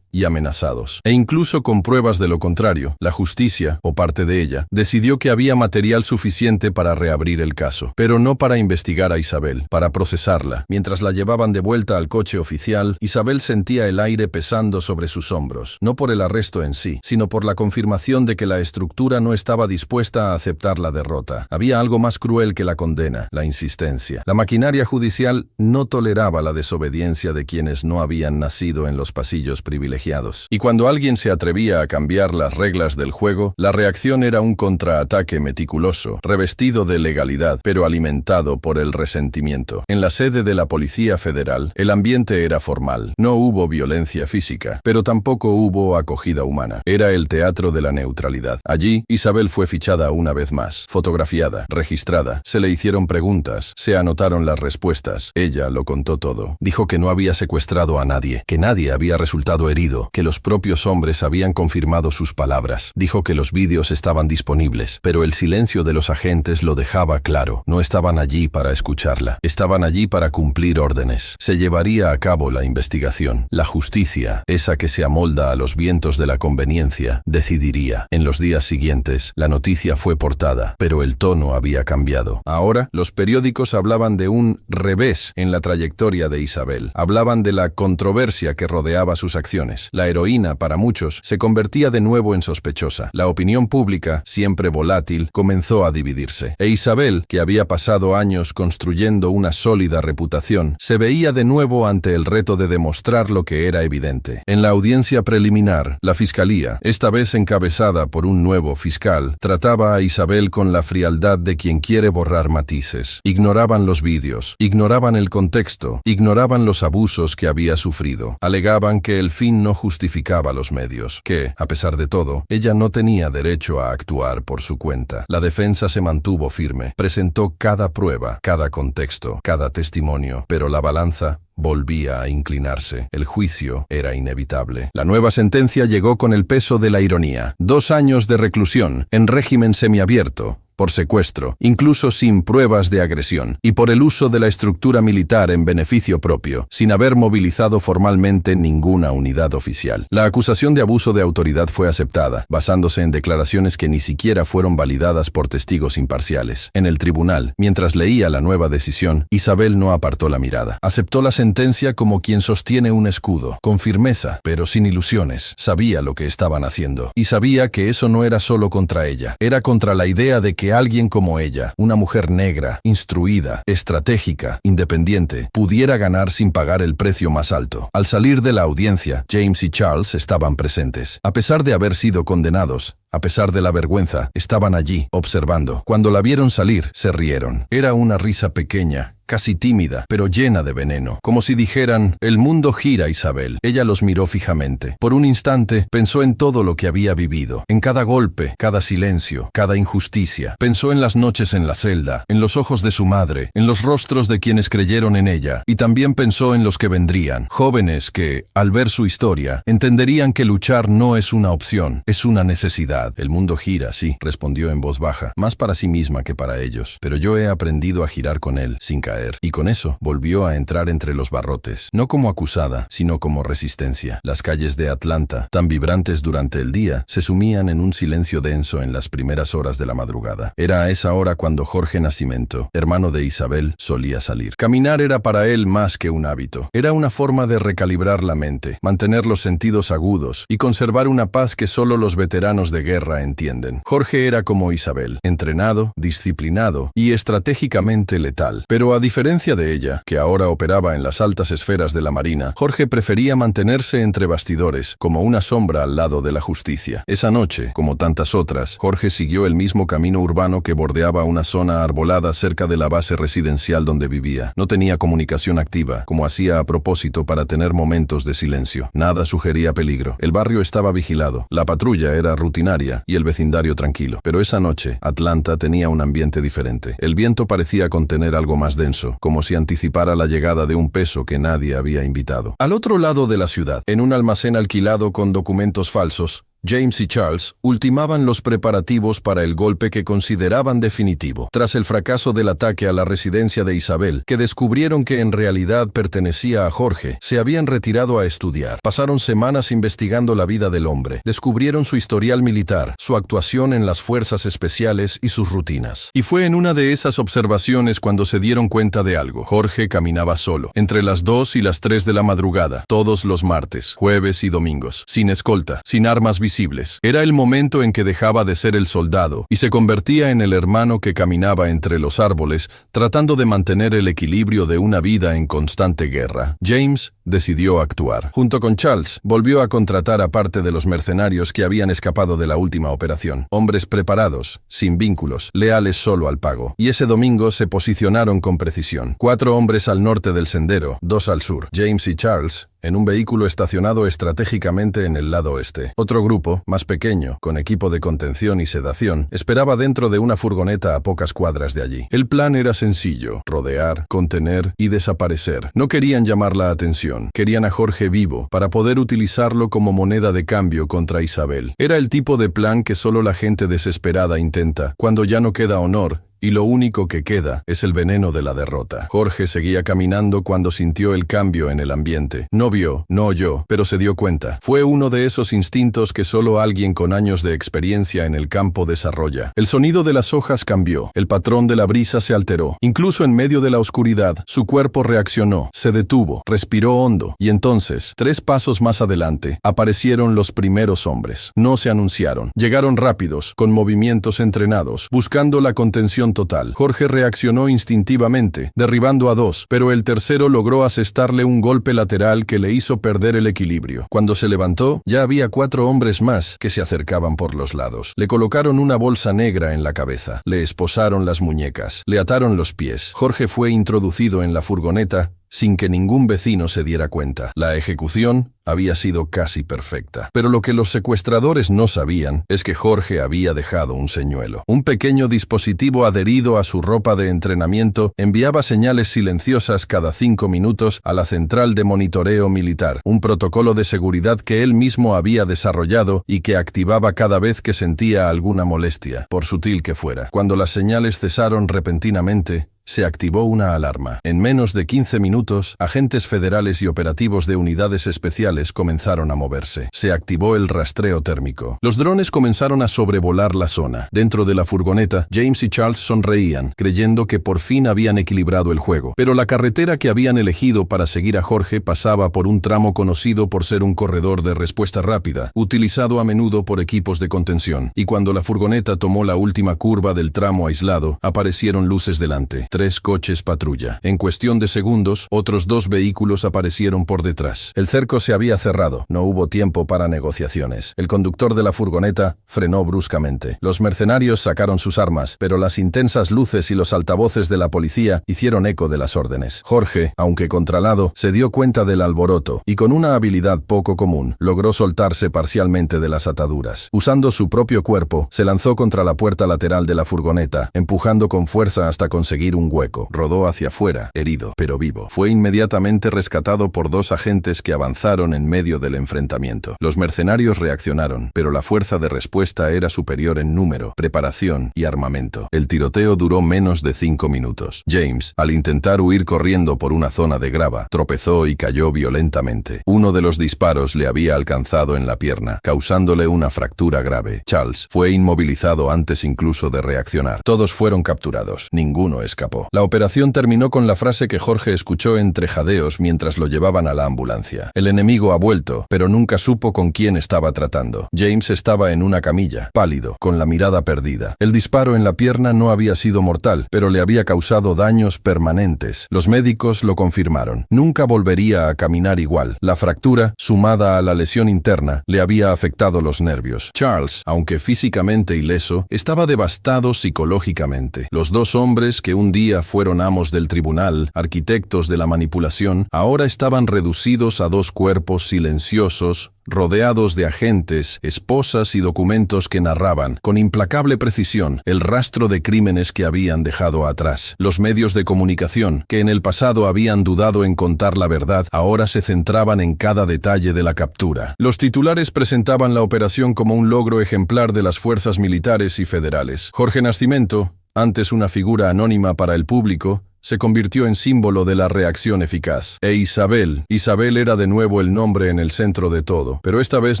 y amenazados. E incluso con pruebas de lo contrario, la justicia, o parte de ella, decidió que había material suficiente para reabrir el caso, pero no para investigar a Isabel, para procesarla. Mientras la llevaban de vuelta al coche oficial, Isabel sentía el aire pesando sobre sus hombros, no por el arresto en sí, sino por la confirmación de que la estructura no estaba dispuesta a aceptar la derrota. Había algo más cruel que la condena, la insistencia. La maquinaria judicial no toleraba la desobediencia de quienes no habían nacido en los pasillos privilegiados. Y cuando alguien se atrevía a cambiar las reglas del juego, la reacción era un contraataque meticuloso, revestido de legalidad, pero alimentado por el resentimiento. En la sede de la Policía Federal, el ambiente era formal. No hubo violencia física, pero tampoco hubo acogida humana. Era el teatro de la neutralidad. Allí, Isabel fue fichada una vez más, fotografiada, registrada. Se le hicieron preguntas, se anotaron las respuestas. Ella lo contó todo. Dijo que no había secuestrado a nadie, que nadie había resultado herido, que los propios hombres habían confirmado sus palabras. Dijo que los vídeos estaban disponibles, pero el silencio de los agentes lo dejaba claro. No estaban allí para escucharla, estaban allí para cumplir órdenes. Se llevaría a cabo la investigación. La justicia, esa que se amolda a los vientos de la conveniencia, decidiría. En los días siguientes, la noticia fue portada, pero el tono había cambiado. Ahora, los periódicos hablaban de un revés en la trayectoria de Isabel. Hablaban de la controversia que rodeaba sus acciones. La heroína, para muchos, se convertía de nuevo en sospechosa. La opinión pública, siempre volátil, comenzó a dividirse. E Isabel, que había pasado años construyendo una sólida reputación, se veía de nuevo ante el reto de demostrar lo que era evidente. En la audiencia preliminar, la fiscalía, esta vez encabezada por un nuevo fiscal, trataba a Isabel con la frialdad de quien quiere borrar matices. Ignoraban los vídeos, ignoraban el contexto, ignoraban los abusos que había sufrido. Alegaban que el fin no justificaba los medios, que, a pesar de todo, ella no tenía derecho a actuar por su cuenta. La defensa se mantuvo firme, presentó cada prueba, cada contexto, cada testimonio, pero la balanza volvía a inclinarse. El juicio era inevitable. La nueva sentencia llegó con el peso de la ironía. 2 años de reclusión, en régimen semiabierto, por secuestro, incluso sin pruebas de agresión, y por el uso de la estructura militar en beneficio propio, sin haber movilizado formalmente ninguna unidad oficial. La acusación de abuso de autoridad fue aceptada, basándose en declaraciones que ni siquiera fueron validadas por testigos imparciales. En el tribunal, mientras leía la nueva decisión, Isabel no apartó la mirada. Aceptó la sentencia como quien sostiene un escudo, con firmeza, pero sin ilusiones. Sabía lo que estaban haciendo, y sabía que eso no era solo contra ella, era contra la idea de que alguien como ella, una mujer negra, instruida, estratégica, independiente, pudiera ganar sin pagar el precio más alto. Al salir de la audiencia, James y Charles estaban presentes. A pesar de haber sido condenados, a pesar de la vergüenza, estaban allí, observando. Cuando la vieron salir, se rieron. Era una risa pequeña, casi tímida, pero llena de veneno. Como si dijeran, el mundo gira, Isabel. Ella los miró fijamente. Por un instante, pensó en todo lo que había vivido, en cada golpe, cada silencio, cada injusticia. Pensó en las noches en la celda, en los ojos de su madre, en los rostros de quienes creyeron en ella, y también pensó en los que vendrían, jóvenes que, al ver su historia, entenderían que luchar no es una opción, es una necesidad. El mundo gira, sí, respondió en voz baja, más para sí misma que para ellos, pero yo he aprendido a girar con él, sin caer. Y con eso, volvió a entrar entre los barrotes, no como acusada, sino como resistencia. Las calles de Atlanta, tan vibrantes durante el día, se sumían en un silencio denso en las primeras horas de la madrugada. Era a esa hora cuando Jorge Nascimento, hermano de Isabel, solía salir. Caminar era para él más que un hábito. Era una forma de recalibrar la mente, mantener los sentidos agudos y conservar una paz que solo los veteranos de guerra entienden. Jorge era como Isabel, entrenado, disciplinado y estratégicamente letal. Pero a diferencia de ella, que ahora operaba en las altas esferas de la Marina, Jorge prefería mantenerse entre bastidores, como una sombra al lado de la justicia. Esa noche, como tantas otras, Jorge siguió el mismo camino urbano que bordeaba una zona arbolada cerca de la base residencial donde vivía. No tenía comunicación activa, como hacía a propósito para tener momentos de silencio. Nada sugería peligro. El barrio estaba vigilado, la patrulla era rutinaria y el vecindario tranquilo. Pero esa noche, Atlanta tenía un ambiente diferente. El viento parecía contener algo más denso, como si anticipara la llegada de un peso que nadie había invitado. Al otro lado de la ciudad, en un almacén alquilado con documentos falsos, James y Charles ultimaban los preparativos para el golpe que consideraban definitivo. Tras el fracaso del ataque a la residencia de Isabel, que descubrieron que en realidad pertenecía a Jorge, se habían retirado a estudiar. Pasaron semanas investigando la vida del hombre. Descubrieron su historial militar, su actuación en las fuerzas especiales y sus rutinas. Y fue en una de esas observaciones cuando se dieron cuenta de algo. Jorge caminaba solo, entre las 2 y las 3 de la madrugada, todos los martes, jueves y domingos, sin escolta, sin armas visibles. Era el momento en que dejaba de ser el soldado y se convertía en el hermano que caminaba entre los árboles, tratando de mantener el equilibrio de una vida en constante guerra. James decidió actuar. Junto con Charles, volvió a contratar a parte de los mercenarios que habían escapado de la última operación. Hombres preparados, sin vínculos, leales solo al pago. Y ese domingo se posicionaron con precisión. 4 hombres al norte del sendero, 2 al sur. James y Charles en un vehículo estacionado estratégicamente en el lado oeste. Otro grupo, más pequeño, con equipo de contención y sedación, esperaba dentro de una furgoneta a pocas cuadras de allí. El plan era sencillo: rodear, contener y desaparecer. No querían llamar la atención, querían a Jorge vivo, para poder utilizarlo como moneda de cambio contra Isabel. Era el tipo de plan que solo la gente desesperada intenta, cuando ya no queda honor, y lo único que queda es el veneno de la derrota. Jorge seguía caminando cuando sintió el cambio en el ambiente. No vio, no oyó, pero se dio cuenta. Fue uno de esos instintos que solo alguien con años de experiencia en el campo desarrolla. El sonido de las hojas cambió, el patrón de la brisa se alteró. Incluso en medio de la oscuridad, su cuerpo reaccionó, se detuvo, respiró hondo, y entonces, 3 pasos más adelante, aparecieron los primeros hombres. No se anunciaron. Llegaron rápidos, con movimientos entrenados, buscando la contención total. Jorge reaccionó instintivamente, derribando a 2, pero el tercero logró asestarle un golpe lateral que le hizo perder el equilibrio. Cuando se levantó, ya había 4 hombres más que se acercaban por los lados. Le colocaron una bolsa negra en la cabeza, le esposaron las muñecas, le ataron los pies. Jorge fue introducido en la furgoneta sin que ningún vecino se diera cuenta. La ejecución había sido casi perfecta. Pero lo que los secuestradores no sabían es que Jorge había dejado un señuelo. Un pequeño dispositivo adherido a su ropa de entrenamiento enviaba señales silenciosas cada 5 minutos a la central de monitoreo militar, un protocolo de seguridad que él mismo había desarrollado y que activaba cada vez que sentía alguna molestia, por sutil que fuera. Cuando las señales cesaron repentinamente, se activó una alarma. En menos de 15 minutos, agentes federales y operativos de unidades especiales comenzaron a moverse. Se activó el rastreo térmico. Los drones comenzaron a sobrevolar la zona. Dentro de la furgoneta, James y Charles sonreían, creyendo que por fin habían equilibrado el juego. Pero la carretera que habían elegido para seguir a Jorge pasaba por un tramo conocido por ser un corredor de respuesta rápida, utilizado a menudo por equipos de contención. Y cuando la furgoneta tomó la última curva del tramo aislado, aparecieron luces delante. 3 coches patrulla. En cuestión de segundos, otros 2 vehículos aparecieron por detrás. El cerco se había cerrado. No hubo tiempo para negociaciones. El conductor de la furgoneta frenó bruscamente. Los mercenarios sacaron sus armas, pero las intensas luces y los altavoces de la policía hicieron eco de las órdenes. Jorge, aunque contralado, se dio cuenta del alboroto y con una habilidad poco común, logró soltarse parcialmente de las ataduras. Usando su propio cuerpo, se lanzó contra la puerta lateral de la furgoneta, empujando con fuerza hasta conseguir un hueco. Rodó hacia afuera, herido, pero vivo. Fue inmediatamente rescatado por 2 agentes que avanzaron en medio del enfrentamiento. Los mercenarios reaccionaron, pero la fuerza de respuesta era superior en número, preparación y armamento. El tiroteo duró menos de 5 minutos. James, al intentar huir corriendo por una zona de grava, tropezó y cayó violentamente. Uno de los disparos le había alcanzado en la pierna, causándole una fractura grave. Charles fue inmovilizado antes incluso de reaccionar. Todos fueron capturados. Ninguno escapó. La operación terminó con la frase que Jorge escuchó entre jadeos mientras lo llevaban a la ambulancia. El enemigo ha vuelto, pero nunca supo con quién estaba tratando. James estaba en una camilla, pálido, con la mirada perdida. El disparo en la pierna no había sido mortal, pero le había causado daños permanentes. Los médicos lo confirmaron. Nunca volvería a caminar igual. La fractura, sumada a la lesión interna, le había afectado los nervios. Charles, aunque físicamente ileso, estaba devastado psicológicamente. Los 2 hombres que un día día fueron amos del tribunal, arquitectos de la manipulación, ahora estaban reducidos a dos cuerpos silenciosos, rodeados de agentes, esposas y documentos que narraban, con implacable precisión, el rastro de crímenes que habían dejado atrás. Los medios de comunicación, que en el pasado habían dudado en contar la verdad, ahora se centraban en cada detalle de la captura. Los titulares presentaban la operación como un logro ejemplar de las fuerzas militares y federales. Jorge Nascimento, antes una figura anónima para el público, se convirtió en símbolo de la reacción eficaz. Isabel era de nuevo el nombre en el centro de todo, pero esta vez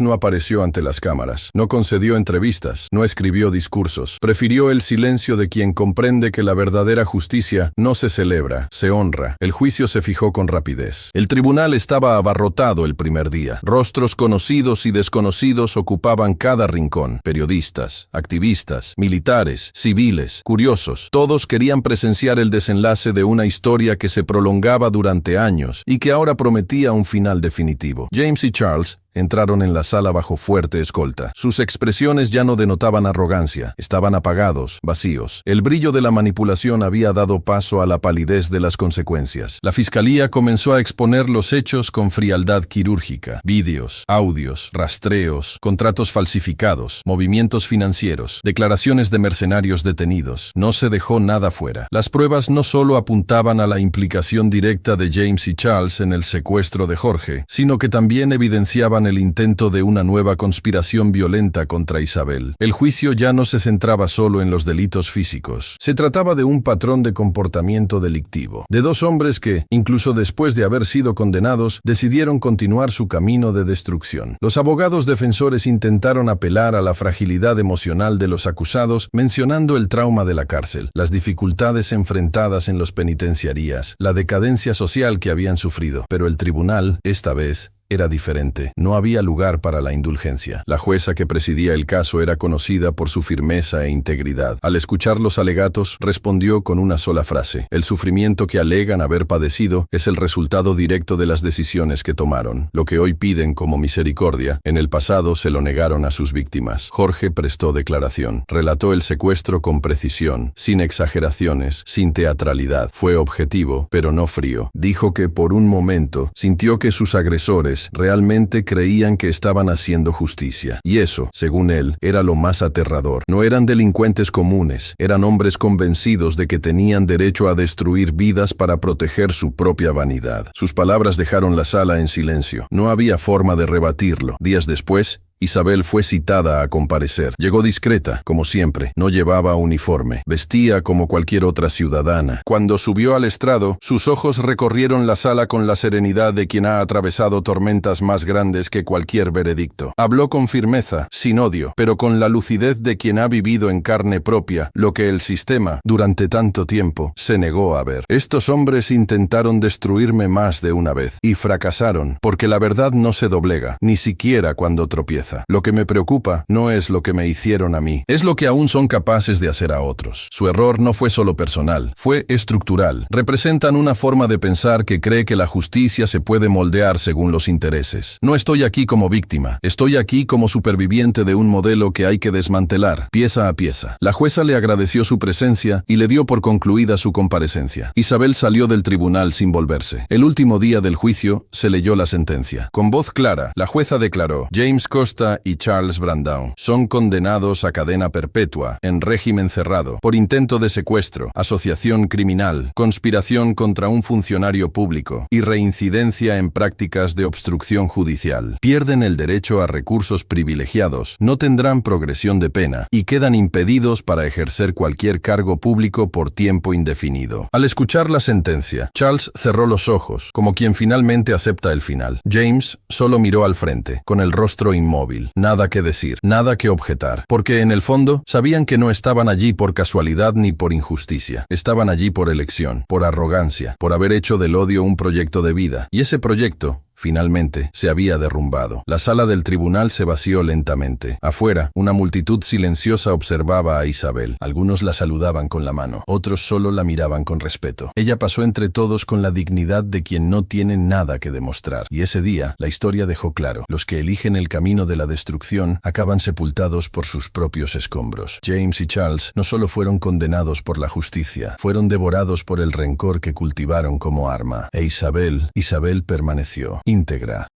no apareció ante las cámaras, no concedió entrevistas, no escribió discursos, prefirió el silencio de quien comprende que la verdadera justicia no se celebra, se honra. El juicio se fijó con rapidez. El tribunal estaba abarrotado el primer día. Rostros conocidos y desconocidos ocupaban cada rincón. Periodistas, activistas, militares, civiles, curiosos, todos querían presenciar el desenlace de una historia que se prolongaba durante años y que ahora prometía un final definitivo. James y Charles entraron en la sala bajo fuerte escolta. Sus expresiones ya no denotaban arrogancia, estaban apagados, vacíos. El brillo de la manipulación había dado paso a la palidez de las consecuencias. La fiscalía comenzó a exponer los hechos con frialdad quirúrgica. Vídeos, audios, rastreos, contratos falsificados, movimientos financieros, declaraciones de mercenarios detenidos. No se dejó nada fuera. Las pruebas no solo apuntaban a la implicación directa de James y Charles en el secuestro de Jorge, sino que también evidenciaban el intento de una nueva conspiración violenta contra Isabel. El juicio ya no se centraba solo en los delitos físicos. Se trataba de un patrón de comportamiento delictivo, de dos hombres que, incluso después de haber sido condenados, decidieron continuar su camino de destrucción. Los abogados defensores intentaron apelar a la fragilidad emocional de los acusados, mencionando el trauma de la cárcel, las dificultades enfrentadas en los penitenciarías, la decadencia social que habían sufrido. Pero el tribunal, esta vez, era diferente. No había lugar para la indulgencia. La jueza que presidía el caso era conocida por su firmeza e integridad. Al escuchar los alegatos, respondió con una sola frase: el sufrimiento que alegan haber padecido es el resultado directo de las decisiones que tomaron. Lo que hoy piden como misericordia, en el pasado se lo negaron a sus víctimas. Jorge prestó declaración. Relató el secuestro con precisión, sin exageraciones, sin teatralidad. Fue objetivo, pero no frío. Dijo que por un momento sintió que sus agresores realmente creían que estaban haciendo justicia. Y eso, según él, era lo más aterrador. No eran delincuentes comunes, eran hombres convencidos de que tenían derecho a destruir vidas para proteger su propia vanidad. Sus palabras dejaron la sala en silencio. No había forma de rebatirlo. Días después, Isabel fue citada a comparecer. Llegó discreta, como siempre, no llevaba uniforme, vestía como cualquier otra ciudadana. Cuando subió al estrado, sus ojos recorrieron la sala con la serenidad de quien ha atravesado tormentas más grandes que cualquier veredicto. Habló con firmeza, sin odio, pero con la lucidez de quien ha vivido en carne propia lo que el sistema, durante tanto tiempo, se negó a ver. Estos hombres intentaron destruirme más de una vez, y fracasaron, porque la verdad no se doblega, ni siquiera cuando tropieza. Lo que me preocupa no es lo que me hicieron a mí, es lo que aún son capaces de hacer a otros. Su error no fue solo personal, fue estructural. Representan una forma de pensar que cree que la justicia se puede moldear según los intereses. No estoy aquí como víctima, estoy aquí como superviviente de un modelo que hay que desmantelar, pieza a pieza. La jueza le agradeció su presencia y le dio por concluida su comparecencia. Isabel salió del tribunal sin volverse. El último día del juicio se leyó la sentencia. Con voz clara, la jueza declaró: James Costa y Charles Brandão son condenados a cadena perpetua en régimen cerrado por intento de secuestro, asociación criminal, conspiración contra un funcionario público y reincidencia en prácticas de obstrucción judicial. Pierden el derecho a recursos privilegiados, no tendrán progresión de pena y quedan impedidos para ejercer cualquier cargo público por tiempo indefinido. Al escuchar la sentencia, Charles cerró los ojos, como quien finalmente acepta el final. James solo miró al frente, con el rostro inmóvil. Nada que decir, nada que objetar, porque en el fondo sabían que no estaban allí por casualidad ni por injusticia. Estaban allí por elección, por arrogancia, por haber hecho del odio un proyecto de vida. Y ese proyecto Finalmente, se había derrumbado. La sala del tribunal se vació lentamente. Afuera, una multitud silenciosa observaba a Isabel. Algunos la saludaban con la mano, otros solo la miraban con respeto. Ella pasó entre todos con la dignidad de quien no tiene nada que demostrar. Y ese día, la historia dejó claro: los que eligen el camino de la destrucción acaban sepultados por sus propios escombros. James y Charles no solo fueron condenados por la justicia, fueron devorados por el rencor que cultivaron como arma. E Isabel permaneció íntegra.